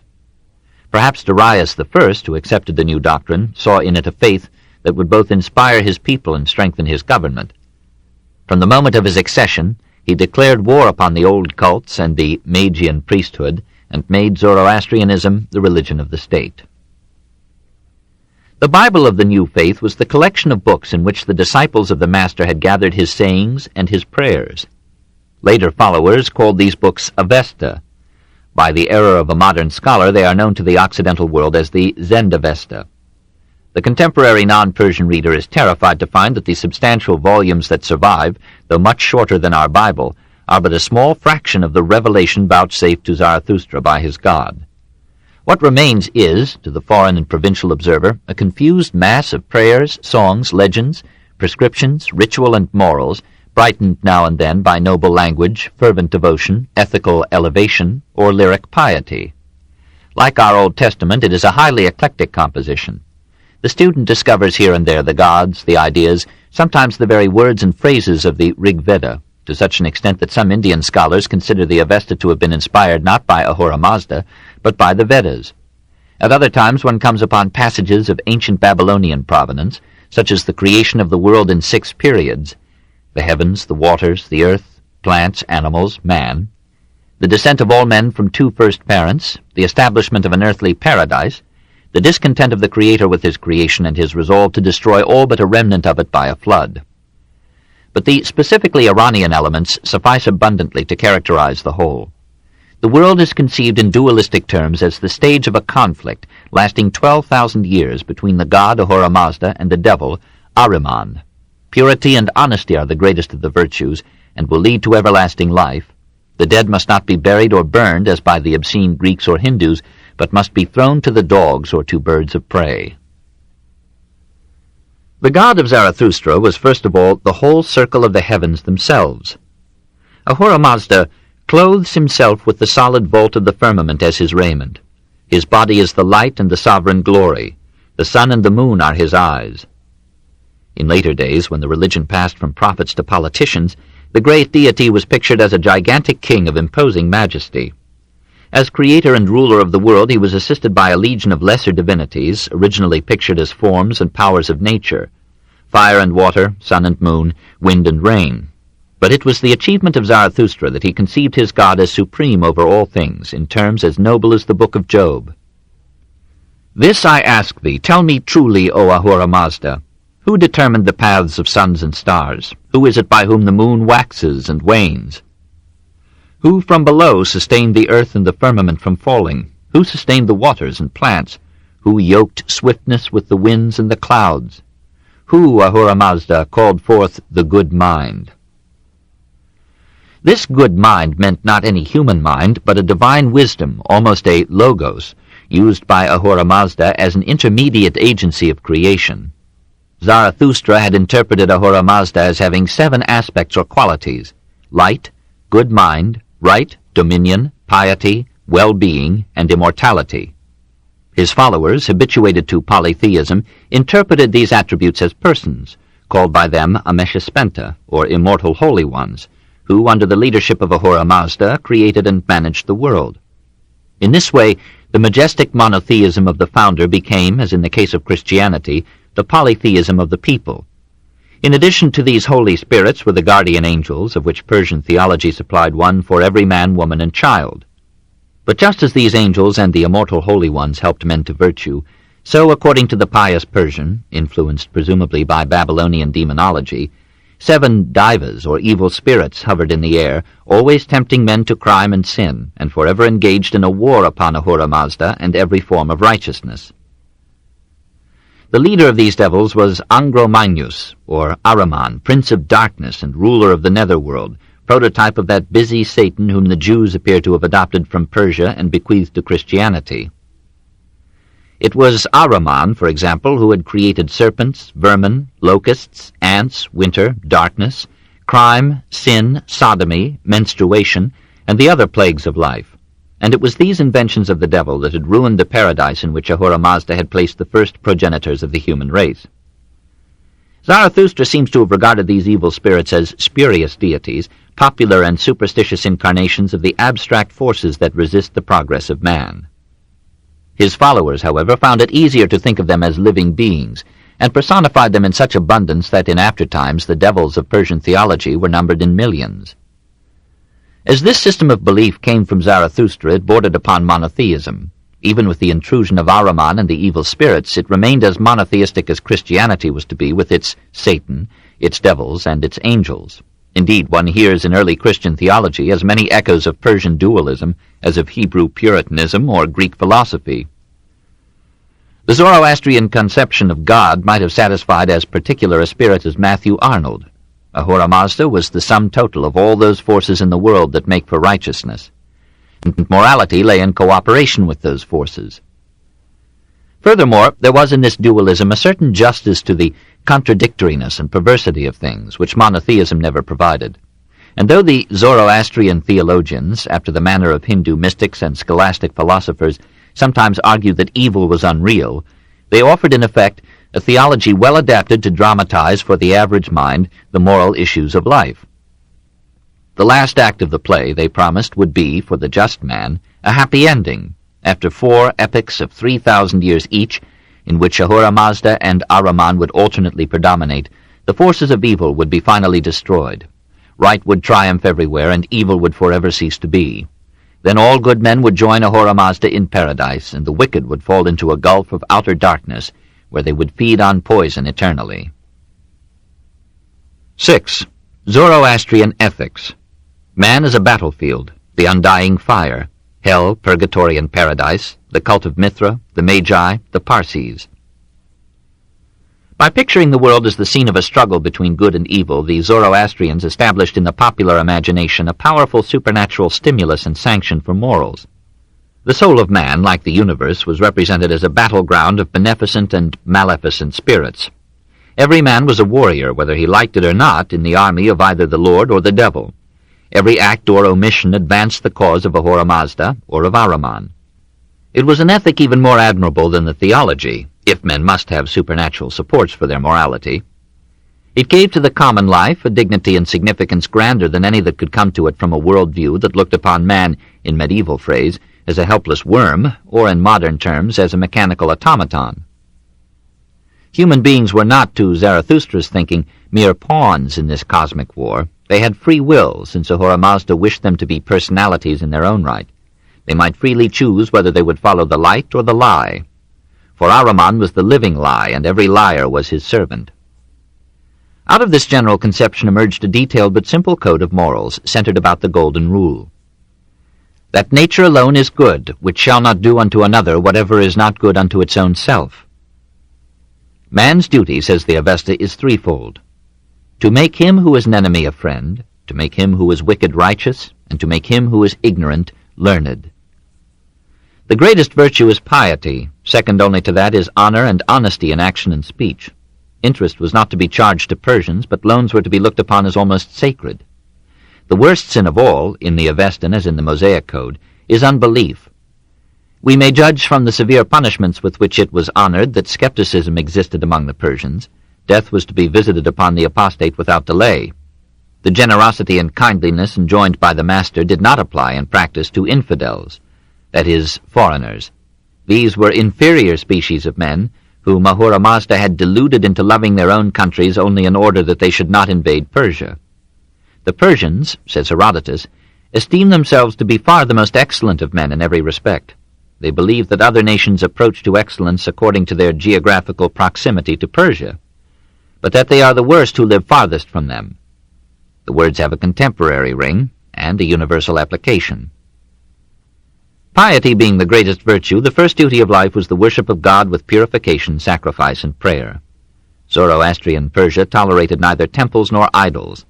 Perhaps Darius I, who accepted the new doctrine, saw in it a faith that would both inspire his people and strengthen his government. From the moment of his accession, he declared war upon the old cults and the Magian priesthood, and made Zoroastrianism the religion of the state. The Bible of the new faith was the collection of books in which the disciples of the Master had gathered his sayings and his prayers. Later followers called these books Avesta. By the error of a modern scholar, they are known to the Occidental world as the Zendavesta. The contemporary non-Persian reader is terrified to find that the substantial volumes that survive, though much shorter than our Bible, are but a small fraction of the revelation vouchsafed to Zarathustra by his God. What remains is, to the foreign and provincial observer, a confused mass of prayers, songs, legends, prescriptions, ritual, and morals, brightened now and then by noble language, fervent devotion, ethical elevation, or lyric piety. Like our Old Testament, it is a highly eclectic composition. The student discovers here and there the gods, the ideas, sometimes the very words and phrases of the Rig Veda, to such an extent that some Indian scholars consider the Avesta to have been inspired not by Ahura Mazda, but by the Vedas. At other times one comes upon passages of ancient Babylonian provenance, such as the creation of the world in 6 periods, the heavens, the waters, the earth, plants, animals, man, the descent of all men from 2 first parents, the establishment of an earthly paradise, the discontent of the Creator with his creation and his resolve to destroy all but a remnant of it by a flood. But the specifically Iranian elements suffice abundantly to characterize the whole. The world is conceived in dualistic terms as the stage of a conflict lasting 12,000 years between the god Ahura Mazda and the devil Ahriman. Purity and honesty are the greatest of the virtues, and will lead to everlasting life. The dead must not be buried or burned, as by the obscene Greeks or Hindus, but must be thrown to the dogs or to birds of prey. The god of Zarathustra was first of all the whole circle of the heavens themselves. Ahura Mazda clothes himself with the solid vault of the firmament as his raiment. His body is the light and the sovereign glory. The sun and the moon are his eyes. In later days, when the religion passed from prophets to politicians, the great deity was pictured as a gigantic king of imposing majesty. As creator and ruler of the world, he was assisted by a legion of lesser divinities, originally pictured as forms and powers of nature, fire and water, sun and moon, wind and rain. But it was the achievement of Zarathustra that he conceived his God as supreme over all things, in terms as noble as the book of Job. "This I ask thee, tell me truly, O Ahura Mazda, who determined the paths of suns and stars? Who is it by whom the moon waxes and wanes? Who from below sustained the earth and the firmament from falling? Who sustained the waters and plants? Who yoked swiftness with the winds and the clouds? Who, Ahura Mazda, called forth the good mind?" This good mind meant not any human mind, but a divine wisdom, almost a logos, used by Ahura Mazda as an intermediate agency of creation. Zarathustra had interpreted Ahura Mazda as having 7 aspects or qualities: light, good mind, right, dominion, piety, well-being, and immortality. His followers, habituated to polytheism, interpreted these attributes as persons, called by them Ameshaspenta, or immortal holy ones, who, under the leadership of Ahura Mazda, created and managed the world. In this way, the majestic monotheism of the founder became, as in the case of Christianity, the polytheism of the people. In addition to these holy spirits were the guardian angels, of which Persian theology supplied one for every man, woman, and child. But just as these angels and the immortal holy ones helped men to virtue, so, according to the pious Persian, influenced presumably by Babylonian demonology, 7 divas, or evil spirits, hovered in the air, always tempting men to crime and sin, and forever engaged in a war upon Ahura Mazda and every form of righteousness. The leader of these devils was Angromainus, or Ahriman, prince of darkness and ruler of the netherworld, prototype of that busy Satan whom the Jews appear to have adopted from Persia and bequeathed to Christianity. It was Ahriman, for example, who had created serpents, vermin, locusts, ants, winter, darkness, crime, sin, sodomy, menstruation, and the other plagues of life. And it was these inventions of the devil that had ruined the paradise in which Ahura Mazda had placed the first progenitors of the human race. Zarathustra seems to have regarded these evil spirits as spurious deities, popular and superstitious incarnations of the abstract forces that resist the progress of man. His followers, however, found it easier to think of them as living beings, and personified them in such abundance that in after times the devils of Persian theology were numbered in millions. As this system of belief came from Zarathustra, it bordered upon monotheism. Even with the intrusion of Ahriman and the evil spirits, it remained as monotheistic as Christianity was to be, with its Satan, its devils, and its angels. Indeed, one hears in early Christian theology as many echoes of Persian dualism as of Hebrew Puritanism or Greek philosophy. The Zoroastrian conception of God might have satisfied as particular a spirit as Matthew Arnold. Ahura Mazda was the sum total of all those forces in the world that make for righteousness, and morality lay in cooperation with those forces. Furthermore, there was in this dualism a certain justice to the contradictoriness and perversity of things, which monotheism never provided. And though the Zoroastrian theologians, after the manner of Hindu mystics and scholastic philosophers, sometimes argued that evil was unreal, they offered in effect a theology well adapted to dramatize for the average mind the moral issues of life. The last act of the play, they promised, would be, for the just man, a happy ending, after 4 epochs of 3,000 years each, in which Ahura Mazda and Ahriman would alternately predominate. The forces of evil would be finally destroyed. Right would triumph everywhere, and evil would forever cease to be. Then all good men would join Ahura Mazda in paradise, and the wicked would fall into a gulf of outer darkness, where they would feed on poison eternally. 6. Zoroastrian ethics. Man is a battlefield, the undying fire, hell, purgatory, and paradise, the cult of Mithra, the Magi, the Parsees. By picturing the world as the scene of a struggle between good and evil, the Zoroastrians established in the popular imagination a powerful supernatural stimulus and sanction for morals. The soul of man, like the universe, was represented as a battleground of beneficent and maleficent spirits. Every man was a warrior, whether he liked it or not, in the army of either the Lord or the devil. Every act or omission advanced the cause of Ahura Mazda or of Ahriman. It was an ethic even more admirable than the theology, if men must have supernatural supports for their morality. It gave to the common life a dignity and significance grander than any that could come to it from a worldview that looked upon man, in medieval phrase, as a helpless worm, or in modern terms as a mechanical automaton. Human beings were not, to Zarathustra's thinking, mere pawns in this cosmic war. They had free will, since Ahura Mazda wished them to be personalities in their own right. They might freely choose whether they would follow the light or the lie. For Ahriman was the living lie, and every liar was his servant. Out of this general conception emerged a detailed but simple code of morals, centered about the golden rule. That nature alone is good, which shall not do unto another whatever is not good unto its own self. Man's duty, says the Avesta, is threefold: to make him who is an enemy a friend, to make him who is wicked righteous, and to make him who is ignorant learned. The greatest virtue is piety. Second only to that is honor and honesty in action and speech. Interest was not to be charged to Persians, but loans were to be looked upon as almost sacred. The worst sin of all, in the Avestan as in the Mosaic Code, is unbelief. We may judge from the severe punishments with which it was honored that skepticism existed among the Persians. Death was to be visited upon the apostate without delay. The generosity and kindliness enjoined by the master did not apply in practice to infidels, that is, foreigners. These were inferior species of men, whom Ahura Mazda had deluded into loving their own countries only in order that they should not invade Persia. The Persians, says Herodotus, esteem themselves to be far the most excellent of men in every respect. They believe that other nations approach to excellence according to their geographical proximity to Persia, but that they are the worst who live farthest from them. The words have a contemporary ring and a universal application. Piety being the greatest virtue, the first duty of life was the worship of God with purification, sacrifice, and prayer. Zoroastrian Persia tolerated neither temples nor idols.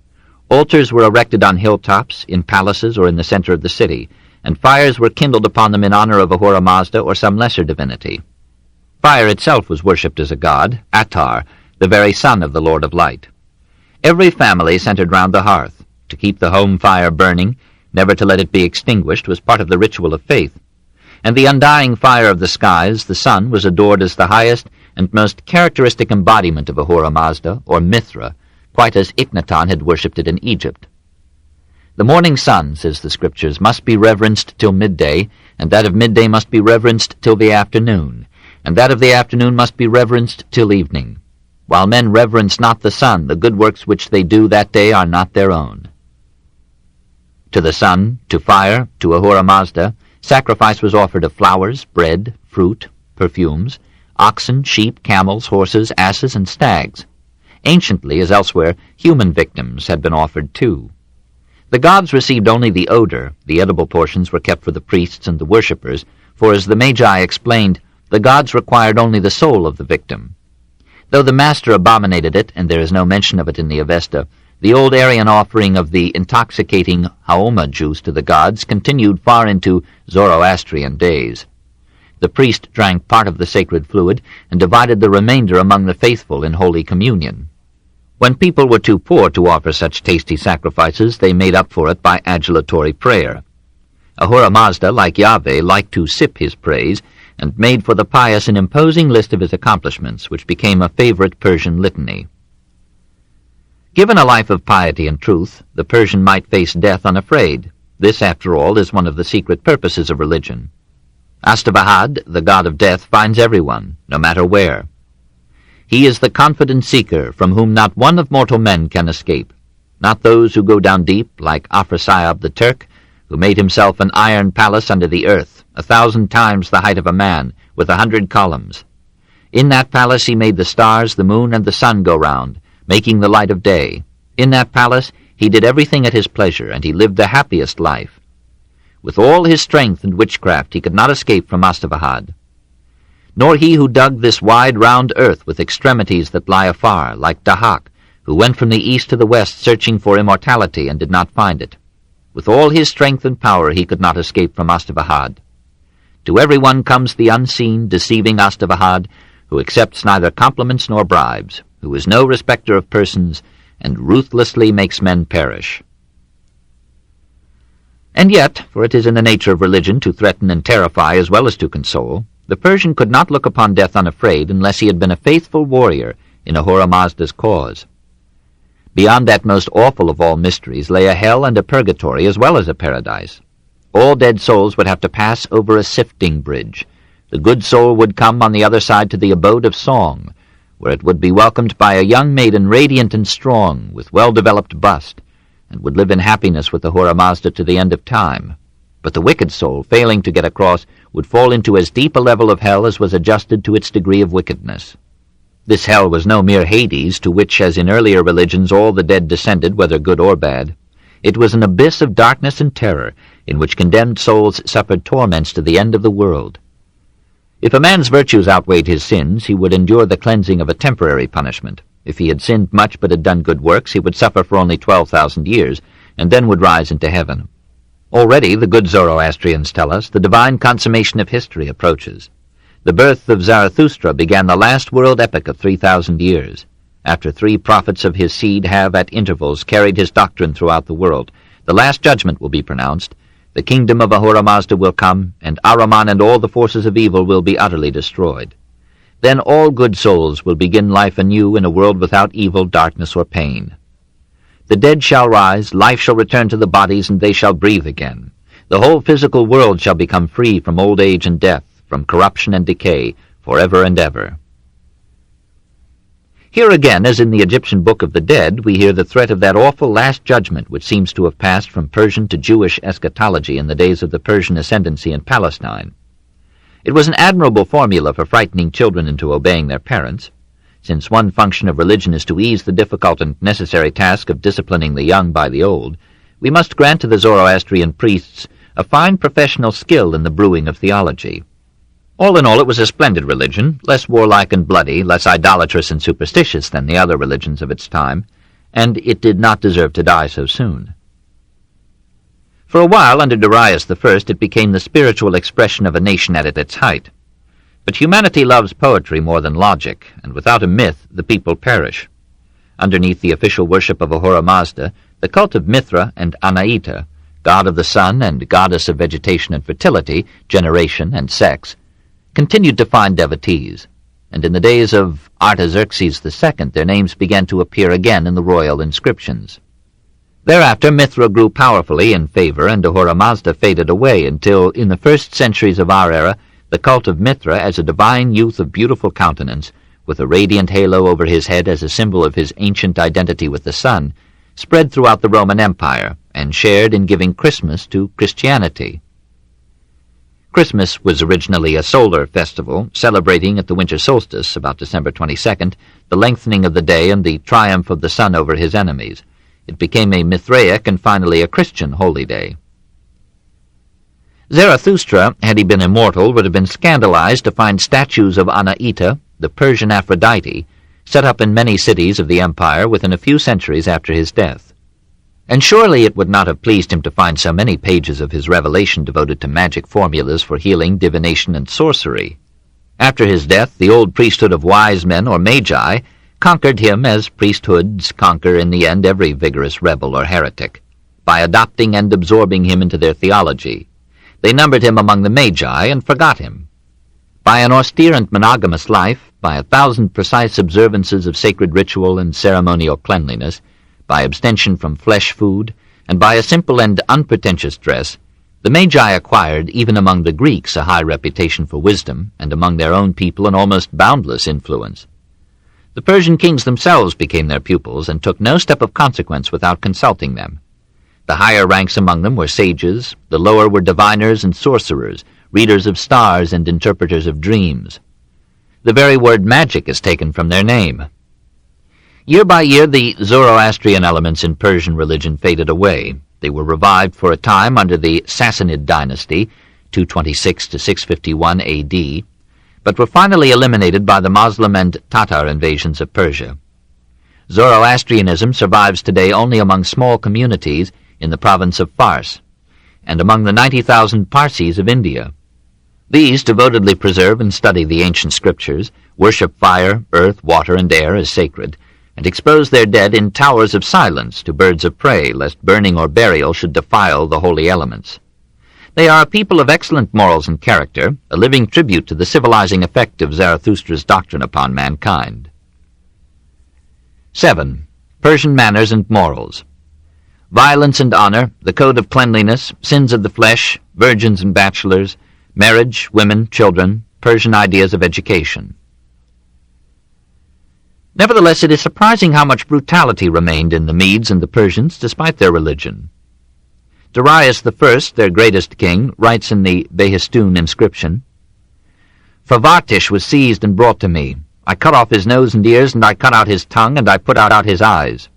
Altars were erected on hilltops, in palaces, or in the center of the city, and fires were kindled upon them in honor of Ahura Mazda or some lesser divinity. Fire itself was worshipped as a god, Attar, the very son of the Lord of Light. Every family centered round the hearth. To keep the home fire burning, never to let it be extinguished, was part of the ritual of faith. And the undying fire of the skies, the sun, was adored as the highest and most characteristic embodiment of Ahura Mazda, or Mithra, quite as Ikhnaton had worshipped it in Egypt. The morning sun, says the Scriptures, must be reverenced till midday, and that of midday must be reverenced till the afternoon, and that of the afternoon must be reverenced till evening. While men reverence not the sun, the good works which they do that day are not their own. To the sun, to fire, to Ahura Mazda, sacrifice was offered of flowers, bread, fruit, perfumes, oxen, sheep, camels, horses, asses, and stags. Anciently, as elsewhere, human victims had been offered too. The gods received only the odor. The edible portions were kept for the priests and the worshippers, for as the Magi explained, the gods required only the soul of the victim. Though the master abominated it, and there is no mention of it in the Avesta, the old Aryan offering of the intoxicating haoma juice to the gods continued far into Zoroastrian days. The priest drank part of the sacred fluid and divided the remainder among the faithful in Holy Communion. When people were too poor to offer such tasty sacrifices, they made up for it by adulatory prayer. Ahura Mazda, like Yahweh, liked to sip his praise, and made for the pious an imposing list of his accomplishments, which became a favorite Persian litany. Given a life of piety and truth, the Persian might face death unafraid. This, after all, is one of the secret purposes of religion. Astavahad, the god of death, finds everyone, no matter where. He is the confident seeker from whom not one of mortal men can escape, not those who go down deep, like Afrasiab the Turk, who made himself an iron palace under the earth, 1,000 times the height of a man, with 100 columns. In that palace he made the stars, the moon, and the sun go round, making the light of day. In that palace he did everything at his pleasure, and he lived the happiest life. With all his strength and witchcraft he could not escape from Astavahad. Nor he who dug this wide round earth with extremities that lie afar, like Dahak, who went from the east to the west searching for immortality and did not find it. With all his strength and power he could not escape from Astavahad. To everyone comes the unseen, deceiving Astavahad, who accepts neither compliments nor bribes, who is no respecter of persons, and ruthlessly makes men perish. And yet, for it is in the nature of religion to threaten and terrify as well as to console, the Persian could not look upon death unafraid unless he had been a faithful warrior in Ahura Mazda's cause. Beyond that most awful of all mysteries lay a hell and a purgatory as well as a paradise. All dead souls would have to pass over a sifting bridge. The good soul would come on the other side to the abode of song, where it would be welcomed by a young maiden radiant and strong, with well-developed bust, and would live in happiness with Ahura Mazda to the end of time. But the wicked soul, failing to get across, would fall into as deep a level of hell as was adjusted to its degree of wickedness. This hell was no mere Hades, to which, as in earlier religions, all the dead descended, whether good or bad. It was an abyss of darkness and terror, in which condemned souls suffered torments to the end of the world. If a man's virtues outweighed his sins, he would endure the cleansing of a temporary punishment. If he had sinned much but had done good works, he would suffer for only 12,000 years, and then would rise into heaven. Already, the good Zoroastrians tell us, the divine consummation of history approaches. The birth of Zarathustra began the last world epoch of 3,000 years. After 3 prophets of his seed have, at intervals, carried his doctrine throughout the world, the last judgment will be pronounced. The kingdom of Ahura Mazda will come, and Ahriman and all the forces of evil will be utterly destroyed. Then all good souls will begin life anew in a world without evil, darkness, or pain. The dead shall rise, life shall return to the bodies, and they shall breathe again. The whole physical world shall become free from old age and death, from corruption and decay, forever and ever. Here again, as in the Egyptian Book of the Dead, we hear the threat of that awful last judgment which seems to have passed from Persian to Jewish eschatology in the days of the Persian ascendancy in Palestine. It was an admirable formula for frightening children into obeying their parents. Since one function of religion is to ease the difficult and necessary task of disciplining the young by the old, we must grant to the Zoroastrian priests a fine professional skill in the brewing of theology. All in all, it was a splendid religion, less warlike and bloody, less idolatrous and superstitious than the other religions of its time, and it did not deserve to die so soon. For a while, under Darius I, it became the spiritual expression of a nation at its height. But humanity loves poetry more than logic, and without a myth the people perish. Underneath the official worship of Ahura Mazda, the cult of Mithra and Anaita, god of the sun and goddess of vegetation and fertility, generation and sex, continued to find devotees, and in the days of Artaxerxes II their names began to appear again in the royal inscriptions. Thereafter Mithra grew powerfully in favor, and Ahura Mazda faded away until, in the first centuries of our era, the cult of Mithra as a divine youth of beautiful countenance, with a radiant halo over his head as a symbol of his ancient identity with the sun, spread throughout the Roman Empire, and shared in giving Christmas to Christianity. Christmas was originally a solar festival, celebrating at the winter solstice, about December 22nd, the lengthening of the day and the triumph of the sun over his enemies. It became a Mithraic and finally a Christian holy day. Zarathustra, had he been immortal, would have been scandalized to find statues of Anaita, the Persian Aphrodite, set up in many cities of the empire within a few centuries after his death. And surely it would not have pleased him to find so many pages of his revelation devoted to magic formulas for healing, divination, and sorcery. After his death, the old priesthood of wise men, or Magi, conquered him as priesthoods conquer in the end every vigorous rebel or heretic, by adopting and absorbing him into their theology. They numbered him among the Magi and forgot him. By an austere and monogamous life, by 1,000 precise observances of sacred ritual and ceremonial cleanliness, by abstention from flesh food, and by a simple and unpretentious dress, the Magi acquired, even among the Greeks, a high reputation for wisdom, and among their own people an almost boundless influence. The Persian kings themselves became their pupils, and took no step of consequence without consulting them. The higher ranks among them were sages, the lower were diviners and sorcerers, readers of stars and interpreters of dreams. The very word magic is taken from their name. Year by year the Zoroastrian elements in Persian religion faded away. They were revived for a time under the Sassanid dynasty, 226 to 651 AD, but were finally eliminated by the Moslem and Tatar invasions of Persia. Zoroastrianism survives today only among small communities in the province of Fars, and among the 90,000 Parsis of India. These devotedly preserve and study the ancient scriptures, worship fire, earth, water, and air as sacred, and expose their dead in towers of silence to birds of prey, lest burning or burial should defile the holy elements. They are a people of excellent morals and character, a living tribute to the civilizing effect of Zarathustra's doctrine upon mankind. 7. Persian manners and morals. Violence and honor, the code of cleanliness, sins of the flesh, virgins and bachelors, marriage, women, children, Persian ideas of education. Nevertheless, it is surprising how much brutality remained in the Medes and the Persians despite their religion. Darius I, their greatest king, writes in the Behistun inscription, "Favartish was seized and brought to me. I cut off his nose and ears, and I cut out his tongue, and I put out his eyes.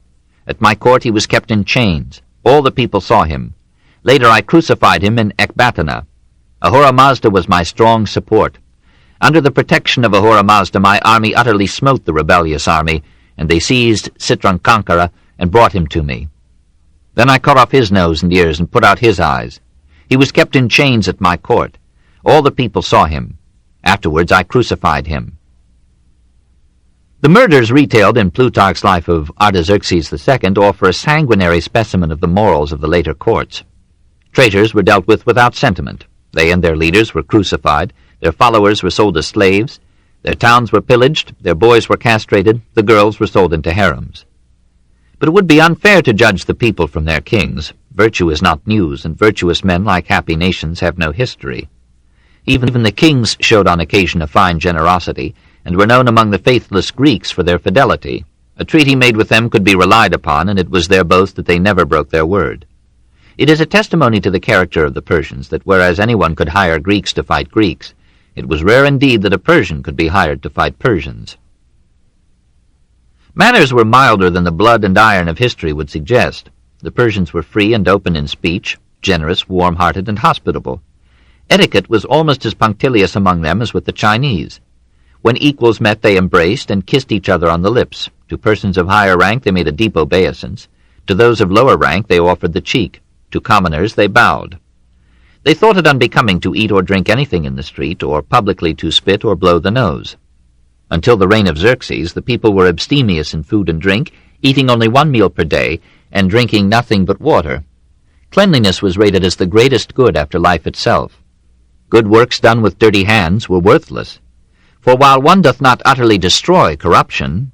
At my court he was kept in chains. All the people saw him. Later I crucified him in Ecbatana. Ahura Mazda was my strong support. Under the protection of Ahura Mazda my army utterly smote the rebellious army, and they seized Citrankhankara and brought him to me. Then I cut off his nose and ears and put out his eyes. He was kept in chains at my court. All the people saw him. Afterwards I crucified him." The murders retailed in Plutarch's life of Artaxerxes II offer a sanguinary specimen of the morals of the later courts. Traitors were dealt with without sentiment. They and their leaders were crucified, their followers were sold as slaves, their towns were pillaged, their boys were castrated, the girls were sold into harems. But it would be unfair to judge the people from their kings. Virtue is not news, and virtuous men, like happy nations, have no history. Even the kings showed on occasion a fine generosity, and were known among the faithless Greeks for their fidelity. A treaty made with them could be relied upon, and it was their boast that they never broke their word. It is a testimony to the character of the Persians that whereas anyone could hire Greeks to fight Greeks, it was rare indeed that a Persian could be hired to fight Persians. Manners were milder than the blood and iron of history would suggest. The Persians were free and open in speech, generous, warm-hearted, and hospitable. Etiquette was almost as punctilious among them as with the Chinese. When equals met, they embraced and kissed each other on the lips. To persons of higher rank they made a deep obeisance. To those of lower rank they offered the cheek. To commoners they bowed. They thought it unbecoming to eat or drink anything in the street, or publicly to spit or blow the nose. Until the reign of Xerxes, the people were abstemious in food and drink, eating only 1 meal per day, and drinking nothing but water. Cleanliness was rated as the greatest good after life itself. Good works done with dirty hands were worthless. For while one doth not utterly destroy corruption,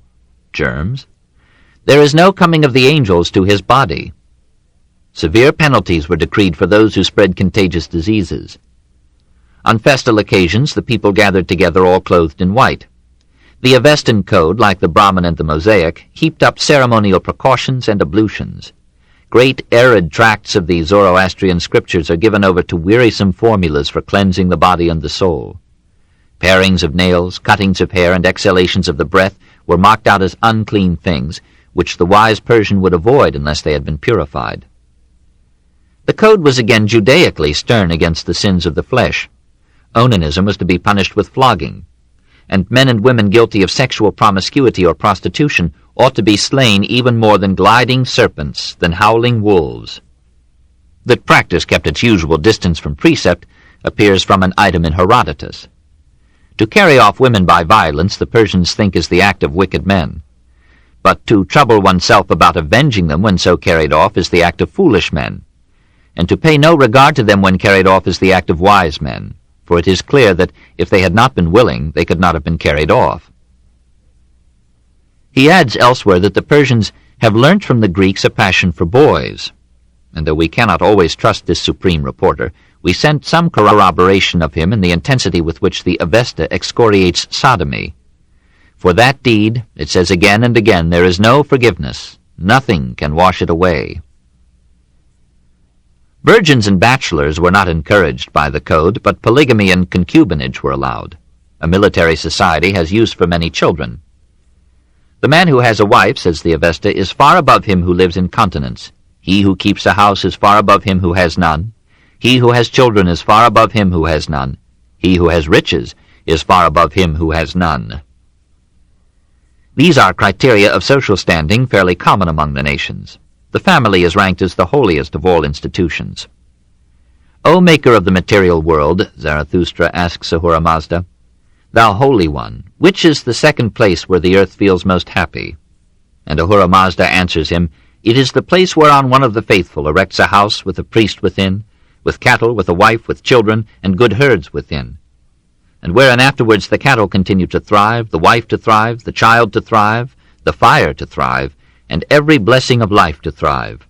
germs, there is no coming of the angels to his body. Severe penalties were decreed for those who spread contagious diseases. On festal occasions the people gathered together all clothed in white. The Avestan code, like the Brahmin and the Mosaic, heaped up ceremonial precautions and ablutions. Great arid tracts of the Zoroastrian scriptures are given over to wearisome formulas for cleansing the body and the soul. Parings of nails, cuttings of hair, and exhalations of the breath were marked out as unclean things, which the wise Persian would avoid unless they had been purified. The code was again Judaically stern against the sins of the flesh. Onanism was to be punished with flogging, and men and women guilty of sexual promiscuity or prostitution ought to be slain even more than gliding serpents, than howling wolves. That practice kept its usual distance from precept appears from an item in Herodotus. To carry off women by violence the Persians think is the act of wicked men, but to trouble oneself about avenging them when so carried off is the act of foolish men, and to pay no regard to them when carried off is the act of wise men, for it is clear that if they had not been willing, they could not have been carried off. He adds elsewhere that the Persians have learnt from the Greeks a passion for boys, and though we cannot always trust this supreme reporter, we send some corroboration of him in the intensity with which the Avesta excoriates sodomy. For that deed, it says again and again, there is no forgiveness. Nothing can wash it away. Virgins and bachelors were not encouraged by the code, but polygamy and concubinage were allowed. A military society has use for many children. The man who has a wife, says the Avesta, is far above him who lives in continence. He who keeps a house is far above him who has none. He who has children is far above him who has none. He who has riches is far above him who has none. These are criteria of social standing fairly common among the nations. The family is ranked as the holiest of all institutions. O maker of the material world, Zarathustra asks Ahura Mazda, thou Holy One, which is the second place where the earth feels most happy? And Ahura Mazda answers him, it is the place whereon one of the faithful erects a house with a priest within, with cattle, with a wife, with children, and good herds within. And wherein afterwards the cattle continue to thrive, the wife to thrive, the child to thrive, the fire to thrive, and every blessing of life to thrive.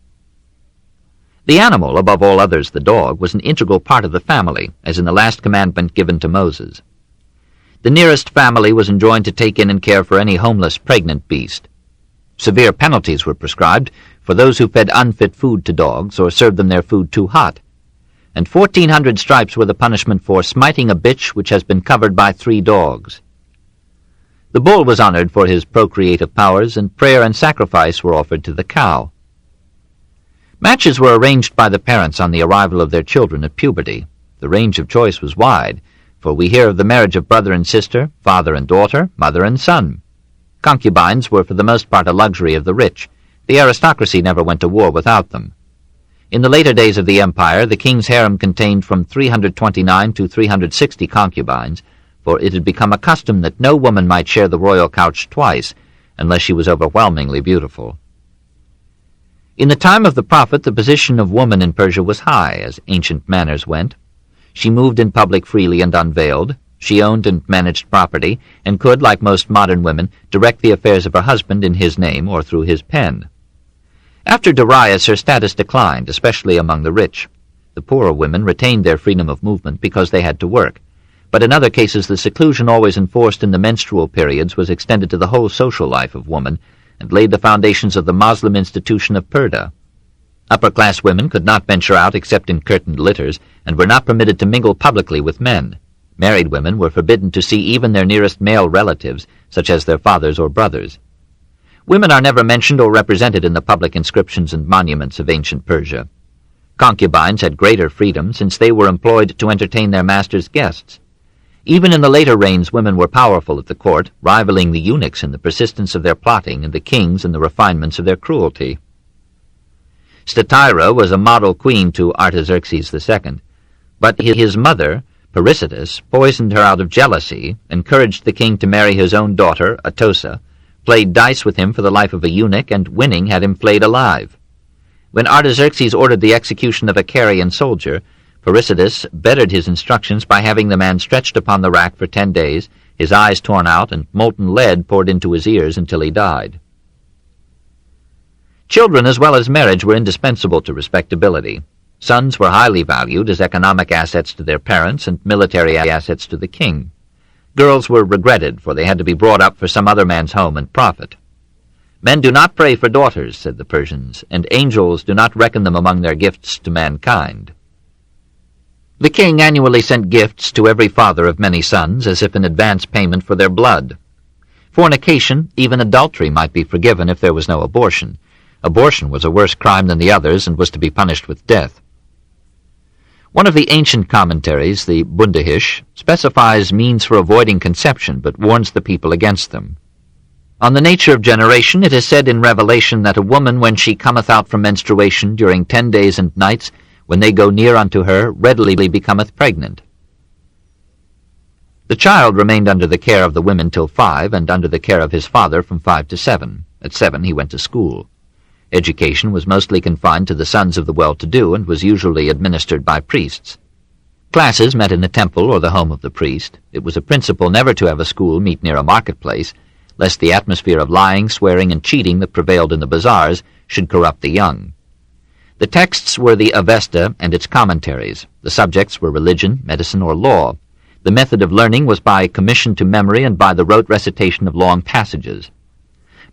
The animal, above all others the dog, was an integral part of the family, as in the last commandment given to Moses. The nearest family was enjoined to take in and care for any homeless pregnant beast. Severe penalties were prescribed for those who fed unfit food to dogs or served them their food too hot, and 1,400 stripes were the punishment for smiting a bitch which has been covered by 3 dogs. The bull was honored for his procreative powers, and prayer and sacrifice were offered to the cow. Matches were arranged by the parents on the arrival of their children at puberty. The range of choice was wide, for we hear of the marriage of brother and sister, father and daughter, mother and son. Concubines were for the most part a luxury of the rich. The aristocracy never went to war without them. In the later days of the empire, the king's harem contained from 329 to 360 concubines, for it had become a custom that no woman might share the royal couch twice, unless she was overwhelmingly beautiful. In the time of the prophet, the position of woman in Persia was high, as ancient manners went. She moved in public freely and unveiled. She owned and managed property, and could, like most modern women, direct the affairs of her husband in his name or through his pen. After Darius, her status declined, especially among the rich. The poorer women retained their freedom of movement because they had to work, but in other cases the seclusion always enforced in the menstrual periods was extended to the whole social life of woman, and laid the foundations of the Moslem institution of Persia. Upper-class women could not venture out except in curtained litters, and were not permitted to mingle publicly with men. Married women were forbidden to see even their nearest male relatives, such as their fathers or brothers. Women are never mentioned or represented in the public inscriptions and monuments of ancient Persia. Concubines had greater freedom, since they were employed to entertain their masters' guests. Even in the later reigns women were powerful at the court, rivaling the eunuchs in the persistence of their plotting and the kings in the refinements of their cruelty. Statira was a model queen to Artaxerxes II, but his mother, Persian, poisoned her out of jealousy, encouraged the king to marry his own daughter, Atossa, played dice with him for the life of a eunuch, and winning had him flayed alive. When Artaxerxes ordered the execution of a Carian soldier, Persian bettered his instructions by having the man stretched upon the rack for 10 days, his eyes torn out, and molten lead poured into his ears until he died. Children as well as marriage were indispensable to respectability. Sons were highly valued as economic assets to their parents and military assets to the king. Girls were regretted, for they had to be brought up for some other man's home and profit. Men do not pray for daughters, said the Persians, and angels do not reckon them among their gifts to mankind. The king annually sent gifts to every father of many sons, as if in advance payment for their blood. Fornication, even adultery, might be forgiven if there was no abortion. Abortion was a worse crime than the others and was to be punished with death. One of the ancient commentaries, the Bundahish, specifies means for avoiding conception, but warns the people against them. On the nature of generation, it is said in Revelation that a woman, when she cometh out from menstruation during 10 days and nights, when they go near unto her, readily becometh pregnant. The child remained under the care of the women till 5, and under the care of his father from 5 to 7. At 7 he went to school. Education was mostly confined to the sons of the well-to-do and was usually administered by priests. Classes met in the temple or the home of the priest. It was a principle never to have a school meet near a marketplace, lest the atmosphere of lying, swearing, and cheating that prevailed in the bazaars should corrupt the young. The texts were the Avesta and its commentaries. The subjects were religion, medicine, or law. The method of learning was by commission to memory and by the rote recitation of long passages.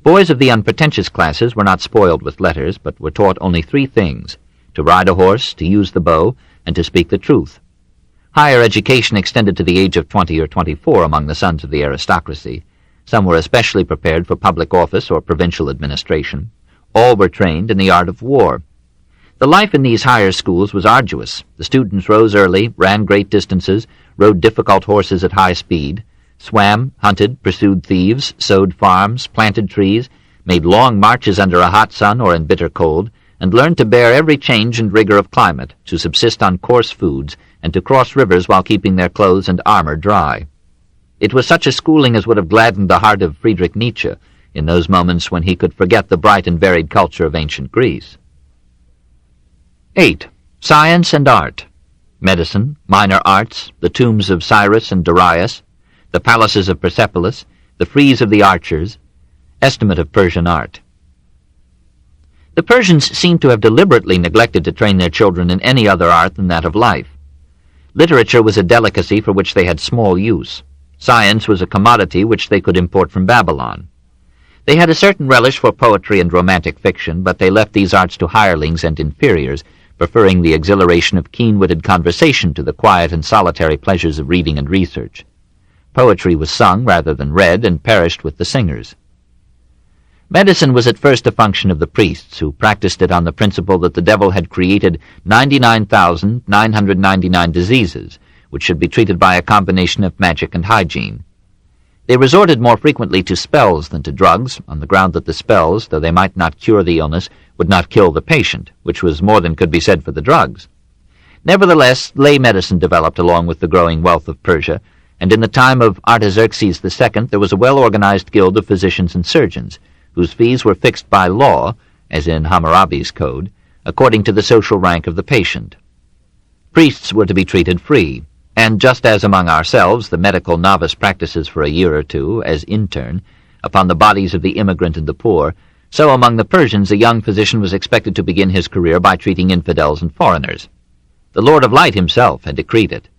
Boys of the unpretentious classes were not spoiled with letters, but were taught only 3 things: to ride a horse, to use the bow, and to speak the truth. Higher education extended to the age of 20 or 24 among the sons of the aristocracy. Some were especially prepared for public office or provincial administration. All were trained in the art of war. The life in these higher schools was arduous. The students rose early, ran great distances, rode difficult horses at high speed, swam, hunted, pursued thieves, sowed farms, planted trees, made long marches under a hot sun or in bitter cold, and learned to bear every change and rigor of climate, to subsist on coarse foods, and to cross rivers while keeping their clothes and armor dry. It was such a schooling as would have gladdened the heart of Friedrich Nietzsche in those moments when he could forget the bright and varied culture of ancient Greece. 8. Science and art. Medicine, minor arts, the tombs of Cyrus and Darius, the palaces of Persepolis, the frieze of the archers, estimate of Persian art. The Persians seem to have deliberately neglected to train their children in any other art than that of life. Literature was a delicacy for which they had small use. Science was a commodity which they could import from Babylon. They had a certain relish for poetry and romantic fiction, but they left these arts to hirelings and inferiors, preferring the exhilaration of keen-witted conversation to the quiet and solitary pleasures of reading and research. Poetry was sung rather than read, and perished with the singers. Medicine was at first a function of the priests, who practiced it on the principle that the devil had created 99,999 diseases, which should be treated by a combination of magic and hygiene. They resorted more frequently to spells than to drugs, on the ground that the spells, though they might not cure the illness, would not kill the patient, which was more than could be said for the drugs. Nevertheless, lay medicine developed along with the growing wealth of Persia, and in the time of Artaxerxes II there was a well-organized guild of physicians and surgeons, whose fees were fixed by law, as in Hammurabi's code, according to the social rank of the patient. Priests were to be treated free, and just as among ourselves the medical novice practices for a year or two, as intern, upon the bodies of the immigrant and the poor, so among the Persians a young physician was expected to begin his career by treating infidels and foreigners. The Lord of Light himself had decreed it.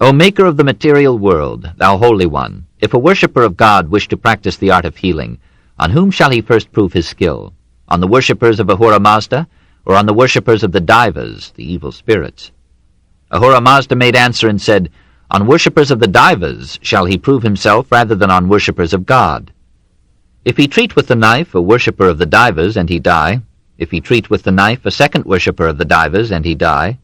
O Maker of the material world, thou Holy One, if a worshipper of God wish to practice the art of healing, on whom shall he first prove his skill? On the worshippers of Ahura Mazda, or on the worshippers of the Daivas, the evil spirits? Ahura Mazda made answer and said, On worshippers of the Daivas shall he prove himself rather than on worshippers of God. If he treat with the knife a worshipper of the Daivas, and he die, if he treat with the knife a second worshipper of the Daivas, and he die,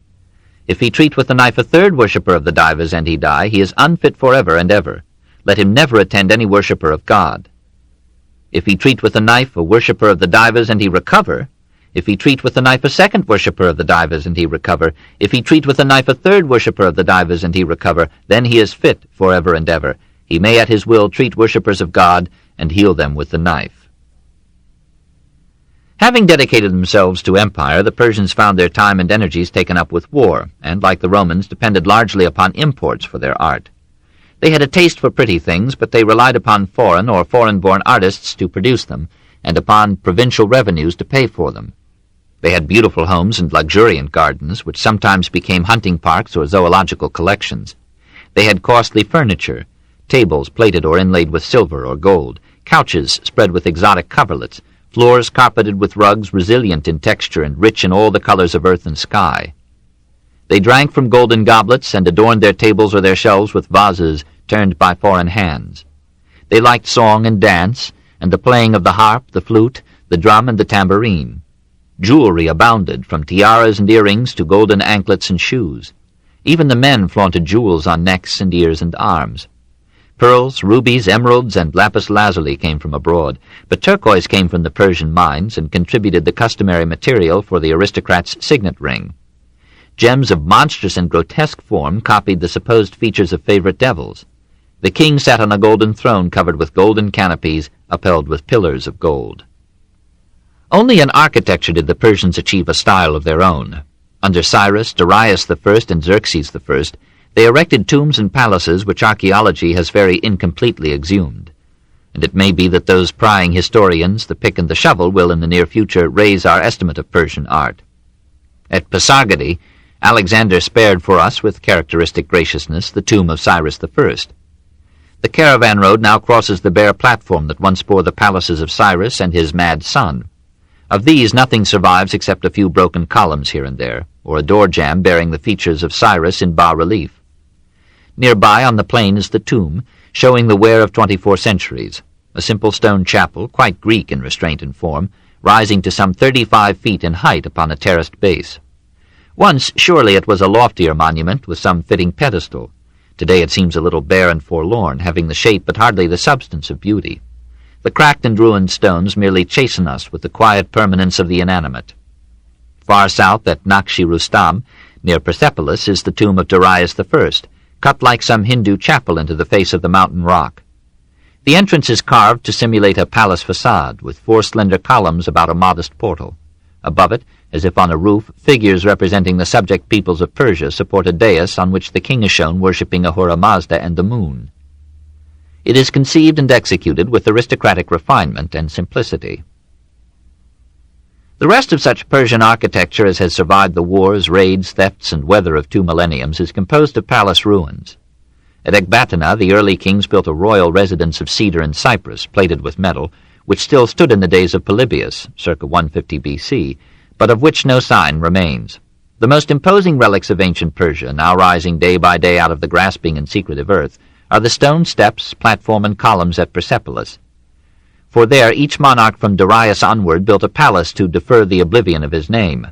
if he treat with the knife a third worshipper of the Daivas, and he die, he is unfit forever and ever. Let him never attend any worshipper of God. If he treat with the knife a worshipper of the Daivas, and he recover, if he treat with the knife a second worshipper of the Daivas, and he recover, if he treat with the knife a third worshipper of the Daivas, and he recover, then he is fit forever and ever. He may at his will treat worshippers of God, and heal them with the knife. Having dedicated themselves to empire, the Persians found their time and energies taken up with war, and, like the Romans, depended largely upon imports for their art. They had a taste for pretty things, but they relied upon foreign or foreign-born artists to produce them, and upon provincial revenues to pay for them. They had beautiful homes and luxuriant gardens, which sometimes became hunting parks or zoological collections. They had costly furniture, tables plated or inlaid with silver or gold, couches spread with exotic coverlets, floors carpeted with rugs resilient in texture and rich in all the colors of earth and sky. They drank from golden goblets and adorned their tables or their shelves with vases turned by foreign hands. They liked song and dance, and the playing of the harp, the flute, the drum, and the tambourine. Jewelry abounded, from tiaras and earrings to golden anklets and shoes. Even the men flaunted jewels on necks and ears and arms. Pearls, rubies, emeralds, and lapis lazuli came from abroad, but turquoise came from the Persian mines and contributed the customary material for the aristocrat's signet ring. Gems of monstrous and grotesque form copied the supposed features of favorite devils. The king sat on a golden throne covered with golden canopies, upheld with pillars of gold. Only in architecture did the Persians achieve a style of their own. Under Cyrus, Darius I, and Xerxes I, they erected tombs and palaces which archaeology has very incompletely exhumed. And it may be that those prying historians, the pick and the shovel, will in the near future raise our estimate of Persian art. At Pasargadae, Alexander spared for us with characteristic graciousness the tomb of Cyrus I. The caravan road now crosses the bare platform that once bore the palaces of Cyrus and his mad son. Of these nothing survives except a few broken columns here and there, or a door jamb bearing the features of Cyrus in bas-relief. Nearby on the plain is the tomb, showing the wear of 24 centuries, a simple stone chapel, quite Greek in restraint and form, rising to some 35 feet in height upon a terraced base. Once, surely, it was a loftier monument with some fitting pedestal. Today it seems a little bare and forlorn, having the shape but hardly the substance of beauty. The cracked and ruined stones merely chasten us with the quiet permanence of the inanimate. Far south at Nakshi Rustam, near Persepolis, is the tomb of Darius I, cut like some Hindu chapel into the face of the mountain rock. The entrance is carved to simulate a palace facade, with 4 slender columns about a modest portal. Above it, as if on a roof, figures representing the subject peoples of Persia support a dais on which the king is shown worshipping Ahura Mazda and the moon. It is conceived and executed with aristocratic refinement and simplicity. The rest of such Persian architecture as has survived the wars, raids, thefts, and weather of 2 millenniums is composed of palace ruins. At Ecbatana, the early kings built a royal residence of cedar and cypress, plated with metal, which still stood in the days of Polybius, circa 150 BC, but of which no sign remains. The most imposing relics of ancient Persia, now rising day by day out of the grasping and secretive earth, are the stone steps, platform, and columns at Persepolis. For there each monarch from Darius onward built a palace to defer the oblivion of his name.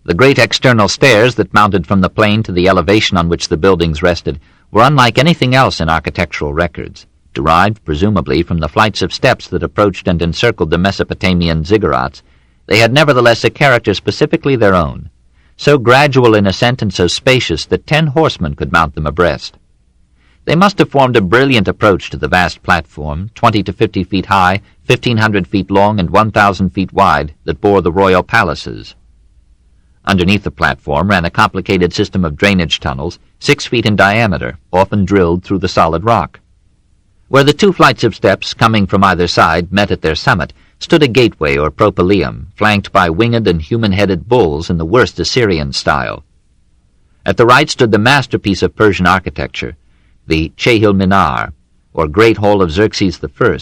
The great external stairs that mounted from the plain to the elevation on which the buildings rested were unlike anything else in architectural records, derived presumably from the flights of steps that approached and encircled the Mesopotamian ziggurats. They had nevertheless a character specifically their own, so gradual in ascent and so spacious that 10 horsemen could mount them abreast. They must have formed a brilliant approach to the vast platform, 20 to 50 feet high, 1,500 feet long, and 1,000 feet wide, that bore the royal palaces. Underneath the platform ran a complicated system of drainage tunnels, 6 feet in diameter, often drilled through the solid rock. Where the 2 flights of steps, coming from either side, met at their summit, stood a gateway or propylaeum, flanked by winged and human-headed bulls in the worst Assyrian style. At the right stood the masterpiece of Persian architecture, the Chehil Minar, or Great Hall of Xerxes I,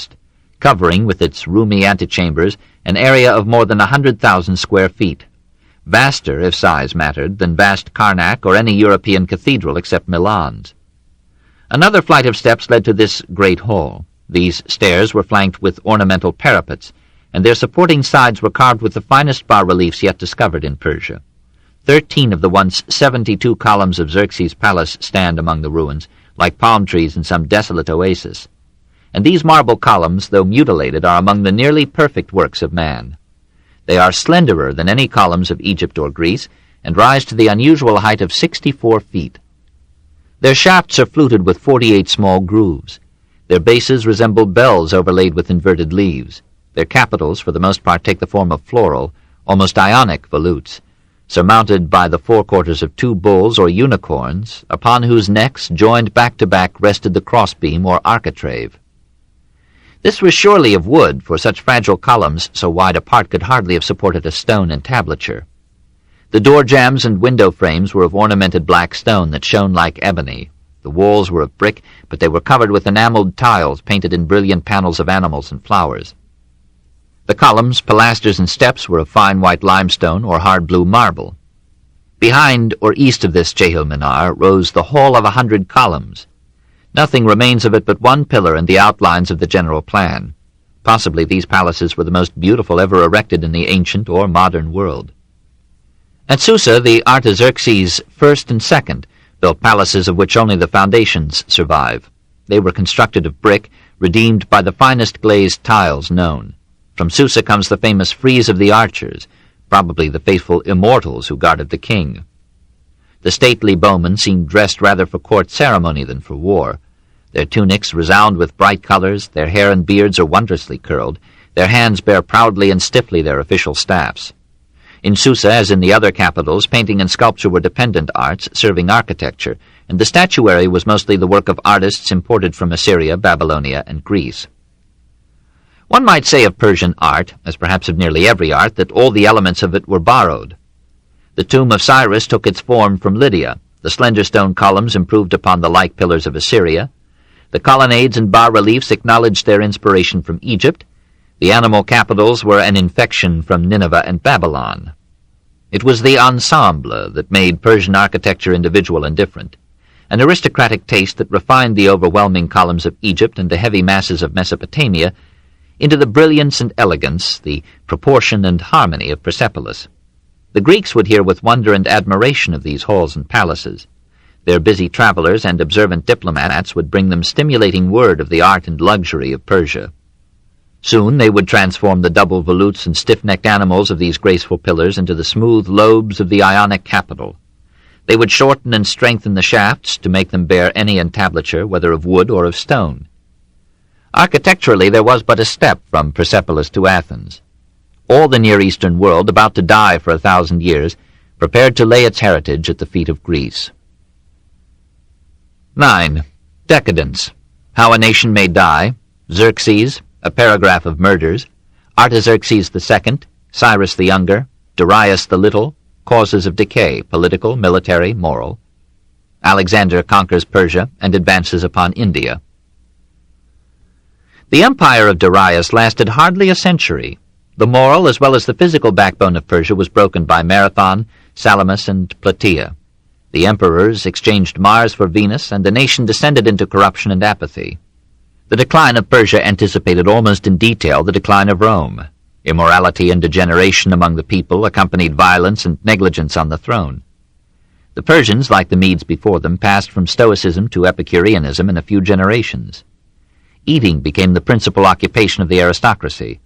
covering, with its roomy antechambers, an area of more than 100,000 square feet, vaster, if size mattered, than vast Karnak or any European cathedral except Milan's. Another flight of steps led to this great hall. These stairs were flanked with ornamental parapets, and their supporting sides were carved with the finest bas-reliefs yet discovered in Persia. 13 of the once 72 columns of Xerxes' palace stand among the ruins, like palm trees in some desolate oasis. And these marble columns, though mutilated, are among the nearly perfect works of man. They are slenderer than any columns of Egypt or Greece, and rise to the unusual height of 64 feet. Their shafts are fluted with 48 small grooves. Their bases resemble bells overlaid with inverted leaves. Their capitals, for the most part, take the form of floral, almost Ionic volutes, surmounted by the forequarters of 2 bulls or unicorns, upon whose necks, joined back to back, rested the crossbeam or architrave. This was surely of wood, for such fragile columns so wide apart could hardly have supported a stone entablature. The door jambs and window frames were of ornamented black stone that shone like ebony. The walls were of brick, but they were covered with enameled tiles painted in brilliant panels of animals and flowers. The columns, pilasters, and steps were of fine white limestone or hard blue marble. Behind or east of this Chehil Minar rose the Hall of 100 Columns. Nothing remains of it but 1 pillar and the outlines of the general plan. Possibly these palaces were the most beautiful ever erected in the ancient or modern world. At Susa, the Artaxerxes I and II built palaces of which only the foundations survive. They were constructed of brick, redeemed by the finest glazed tiles known. From Susa comes the famous frieze of the archers, probably the faithful immortals who guarded the king. The stately bowmen seemed dressed rather for court ceremony than for war. Their tunics resound with bright colors, their hair and beards are wondrously curled, Their hands bear proudly and stiffly their official staffs. In Susa, as in the other capitals, painting and sculpture were dependent arts serving architecture, and the statuary was mostly the work of artists imported from Assyria, Babylonia, and Greece. One might say of Persian art, as perhaps of nearly every art, that all the elements of it were borrowed. The tomb of Cyrus took its form from Lydia, the slender stone columns improved upon the like pillars of Assyria, the colonnades and bas-reliefs acknowledged their inspiration from Egypt, the animal capitals were an infection from Nineveh and Babylon. It was the ensemble that made Persian architecture individual and different, an aristocratic taste that refined the overwhelming columns of Egypt and the heavy masses of Mesopotamia into the brilliance and elegance, the proportion and harmony of Persepolis. The Greeks would hear with wonder and admiration of these halls and palaces. Their busy travelers and observant diplomats would bring them stimulating word of the art and luxury of Persia. Soon they would transform the double volutes and stiff-necked animals of these graceful pillars into the smooth lobes of the Ionic capital. They would shorten and strengthen the shafts to make them bear any entablature, whether of wood or of stone. Architecturally there was but a step from Persepolis to Athens. All the Near Eastern world, about to die for 1,000 years, prepared to lay its heritage at the feet of Greece. 9. Decadence. How a Nation May Die. Xerxes. A paragraph of murders, Artaxerxes II, Cyrus the Younger, Darius the Little, causes of decay, political, military, moral. Alexander conquers Persia and advances upon India. The empire of Darius lasted hardly a century. The moral as well as the physical backbone of Persia was broken by Marathon, Salamis, and Plataea. The emperors exchanged Mars for Venus, and the nation descended into corruption and apathy. The decline of Persia anticipated almost in detail the decline of Rome. Immorality and degeneration among the people accompanied violence and negligence on the throne. The Persians, like the Medes before them, passed from Stoicism to Epicureanism in a few generations. Eating became the principal occupation of the aristocracy.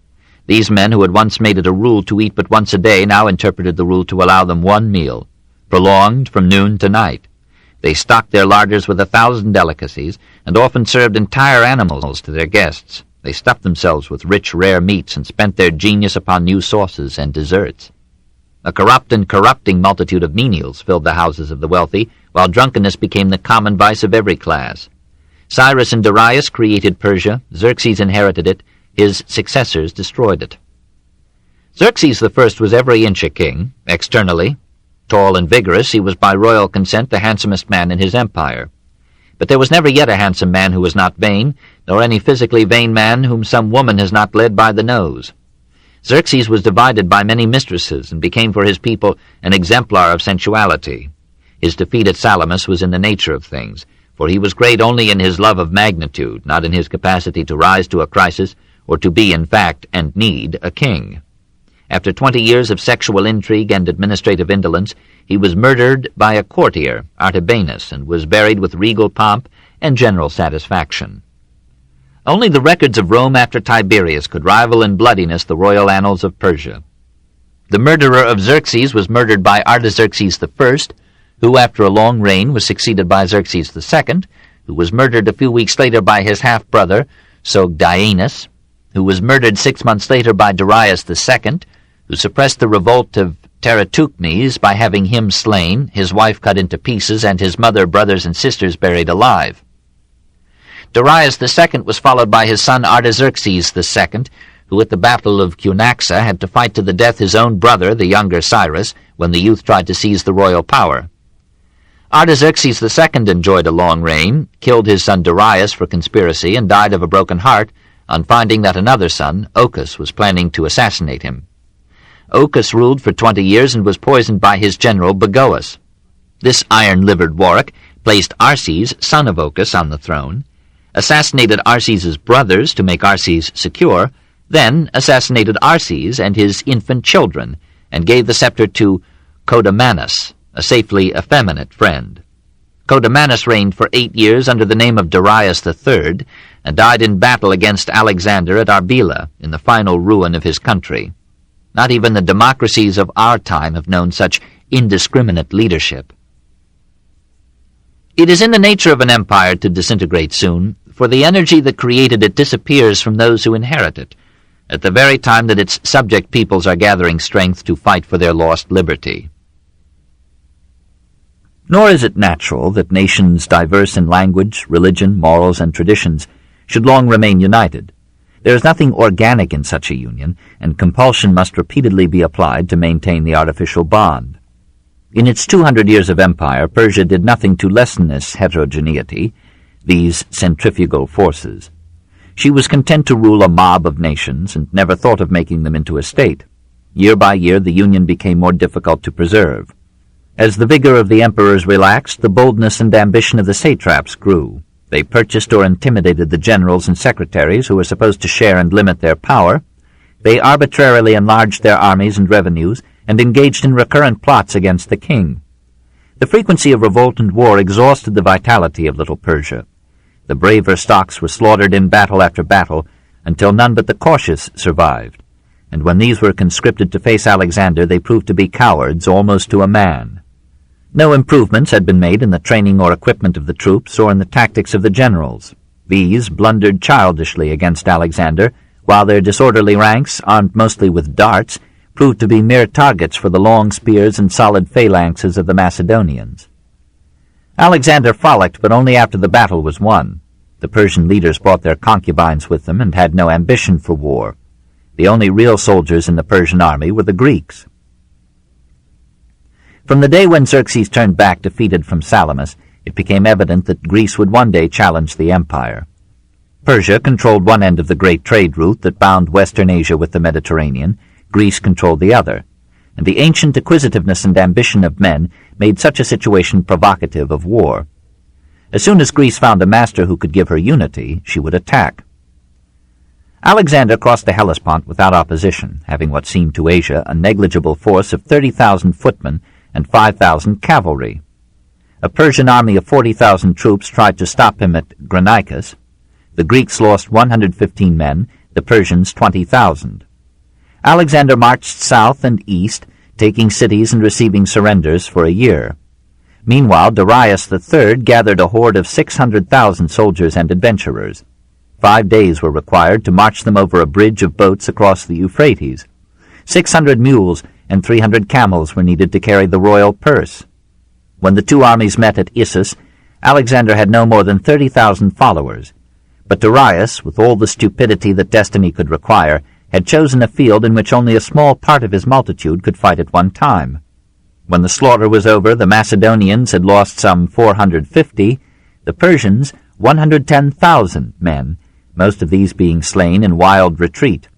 These men who had once made it a rule to eat but once a day now interpreted the rule to allow them one meal, prolonged from noon to night. They stocked their larders with 1,000 delicacies, and often served entire animals to their guests. They stuffed themselves with rich, rare meats, and spent their genius upon new sauces and desserts. A corrupt and corrupting multitude of menials filled the houses of the wealthy, while drunkenness became the common vice of every class. Cyrus and Darius created Persia, Xerxes inherited it, his successors destroyed it. Xerxes I was every inch a king, externally. Tall and vigorous, he was by royal consent the handsomest man in his empire. But there was never yet a handsome man who was not vain, nor any physically vain man whom some woman has not led by the nose. Xerxes was divided by many mistresses, and became for his people an exemplar of sensuality. His defeat at Salamis was in the nature of things, for he was great only in his love of magnitude, not in his capacity to rise to a crisis, or to be, in fact, and need, a king. After 20 years of sexual intrigue and administrative indolence, he was murdered by a courtier, Artabanus, and was buried with regal pomp and general satisfaction. Only the records of Rome after Tiberius could rival in bloodiness the royal annals of Persia. The murderer of Xerxes was murdered by Artaxerxes I, who after a long reign was succeeded by Xerxes II, who was murdered a few weeks later by his half-brother, Sogdianus, who was murdered 6 months later by Darius II, who suppressed the revolt of Teretukmes by having him slain, his wife cut into pieces, and his mother, brothers, and sisters buried alive. Darius II was followed by his son Artaxerxes II, who at the Battle of Cunaxa had to fight to the death his own brother, the younger Cyrus, when the youth tried to seize the royal power. Artaxerxes II enjoyed a long reign, killed his son Darius for conspiracy, and died of a broken heart on finding that another son, Ochus, was planning to assassinate him. Ochus ruled for 20 years and was poisoned by his general Bagoas. This iron-livered warwick placed Arses, son of Ochus, on the throne, assassinated Arses's brothers to make Arses secure, then assassinated Arses and his infant children, and gave the scepter to Codomanus, a safely effeminate friend. Codomanus reigned for 8 years under the name of Darius III, and died in battle against Alexander at Arbela, in the final ruin of his country. Not even the democracies of our time have known such indiscriminate leadership. It is in the nature of an empire to disintegrate soon, for the energy that created it disappears from those who inherit it. at the very time that its subject peoples are gathering strength to fight for their lost liberty. Nor is it natural that nations diverse in language, religion, morals, and traditions should long remain united. There is nothing organic in such a union, and compulsion must repeatedly be applied to maintain the artificial bond. In its 200 years of empire, Persia did nothing to lessen this heterogeneity, these centrifugal forces. She was content to rule a mob of nations and never thought of making them into a state. Year by year, the union became more difficult to preserve. As the vigor of the emperors relaxed, the boldness and ambition of the satraps grew. They purchased or intimidated the generals and secretaries who were supposed to share and limit their power. They arbitrarily enlarged their armies and revenues and engaged in recurrent plots against the king. The frequency of revolt and war exhausted the vitality of Little Persia. The braver stocks were slaughtered in battle after battle until none but the cautious survived, and when these were conscripted to face Alexander, they proved to be cowards almost to a man. No improvements had been made in the training or equipment of the troops or in the tactics of the generals. These blundered childishly against Alexander, while their disorderly ranks, armed mostly with darts, proved to be mere targets for the long spears and solid phalanxes of the Macedonians. Alexander frolicked, but only after the battle was won. The Persian leaders brought their concubines with them and had no ambition for war. The only real soldiers in the Persian army were the Greeks. From the day when Xerxes turned back defeated from Salamis, it became evident that Greece would one day challenge the empire. Persia controlled one end of the great trade route that bound Western Asia with the Mediterranean. Greece controlled the other, and the ancient acquisitiveness and ambition of men made such a situation provocative of war. As soon as Greece found a master who could give her unity, she would attack. Alexander crossed the Hellespont without opposition, having what seemed to Asia a negligible force of 30,000 footmen and 5,000 cavalry. A Persian army of 40,000 troops tried to stop him at Granicus. The Greeks lost 115 men, the Persians 20,000. Alexander marched south and east, taking cities and receiving surrenders for a year. Meanwhile, Darius III gathered a horde of 600,000 soldiers and adventurers. 5 days were required to march them over a bridge of boats across the Euphrates. 600 mules and 300 camels were needed to carry the royal purse. When the two armies met at Issus, Alexander had no more than 30,000 followers. But Darius, with all the stupidity that destiny could require, had chosen a field in which only a small part of his multitude could fight at one time. When the slaughter was over, the Macedonians had lost some 450, the Persians 110,000 men, most of these being slain in wild retreat.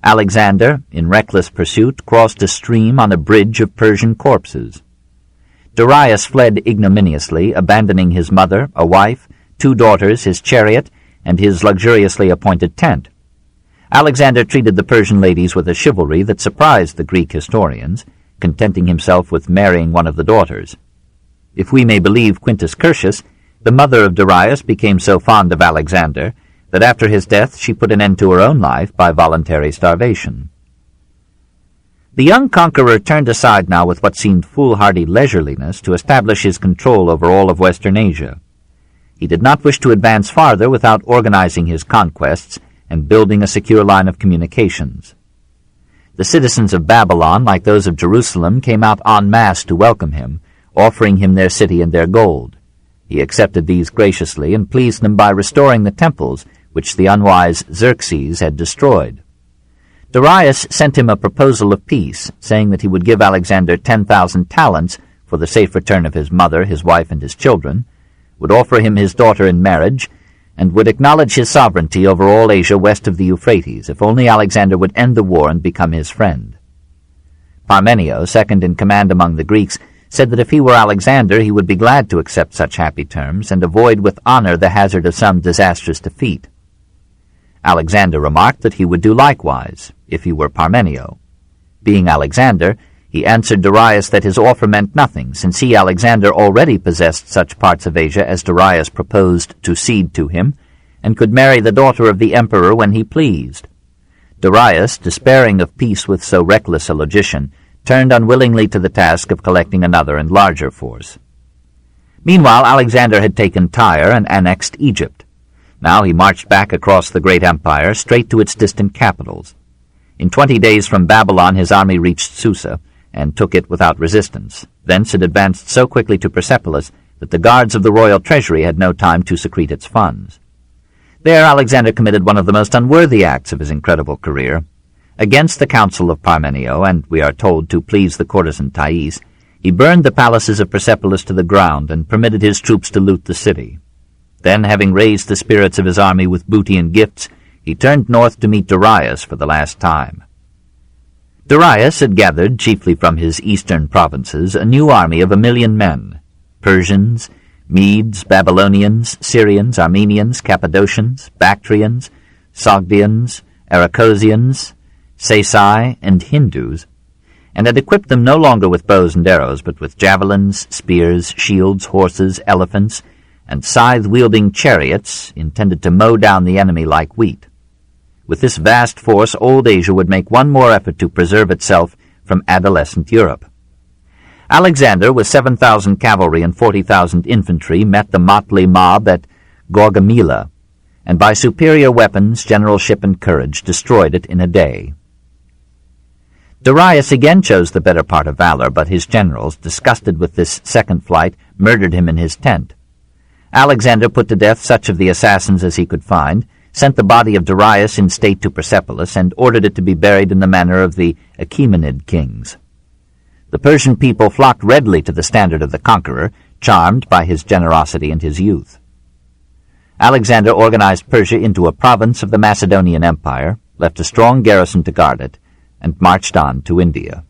Alexander, in reckless pursuit, crossed a stream on a bridge of Persian corpses. Darius fled ignominiously, abandoning his mother, a wife, 2 daughters, his chariot, and his luxuriously appointed tent. Alexander treated the Persian ladies with a chivalry that surprised the Greek historians, contenting himself with marrying one of the daughters. If we may believe Quintus Curtius, the mother of Darius became so fond of Alexander that after his death she put an end to her own life by voluntary starvation. The young conqueror turned aside now with what seemed foolhardy leisureliness to establish his control over all of Western Asia. He did not wish to advance farther without organizing his conquests and building a secure line of communications. The citizens of Babylon, like those of Jerusalem, came out en masse to welcome him, offering him their city and their gold. He accepted these graciously and pleased them by restoring the temples which the unwise Xerxes had destroyed. Darius sent him a proposal of peace, saying that he would give Alexander 10,000 talents for the safe return of his mother, his wife, and his children, would offer him his daughter in marriage, and would acknowledge his sovereignty over all Asia west of the Euphrates, if only Alexander would end the war and become his friend. Parmenio, second in command among the Greeks, said that if he were Alexander he would be glad to accept such happy terms, and avoid with honor the hazard of some disastrous defeat. Alexander remarked that he would do likewise, if he were Parmenio. Being Alexander, he answered Darius that his offer meant nothing, since he, Alexander, already possessed such parts of Asia as Darius proposed to cede to him, and could marry the daughter of the emperor when he pleased. Darius, despairing of peace with so reckless a logician, turned unwillingly to the task of collecting another and larger force. Meanwhile, Alexander had taken Tyre and annexed Egypt. Now he marched back across the great empire, straight to its distant capitals. In 20 days from Babylon his army reached Susa, and took it without resistance. Thence it advanced so quickly to Persepolis that the guards of the royal treasury had no time to secrete its funds. There Alexander committed one of the most unworthy acts of his incredible career. Against the council of Parmenio, and we are told to please the courtesan Thais, he burned the palaces of Persepolis to the ground and permitted his troops to loot the city. Then, having raised the spirits of his army with booty and gifts, he turned north to meet Darius for the last time. Darius had gathered, chiefly from his eastern provinces, a new army of 1,000,000 men: Persians, Medes, Babylonians, Syrians, Armenians, Cappadocians, Bactrians, Sogdians, Aracosians, Saesai, and Hindus, and had equipped them no longer with bows and arrows, but with javelins, spears, shields, horses, elephants, and scythe-wielding chariots intended to mow down the enemy like wheat. With this vast force, old Asia would make one more effort to preserve itself from adolescent Europe. Alexander, with 7,000 cavalry and 40,000 infantry, met the motley mob at Gaugamela, and by superior weapons, generalship, and courage destroyed it in a day. Darius again chose the better part of valor, but his generals, disgusted with this second flight, murdered him in his tent. Alexander put to death such of the assassins as he could find, sent the body of Darius in state to Persepolis, and ordered it to be buried in the manner of the Achaemenid kings. The Persian people flocked readily to the standard of the conqueror, charmed by his generosity and his youth. Alexander organized Persia into a province of the Macedonian Empire, left a strong garrison to guard it, and marched on to India.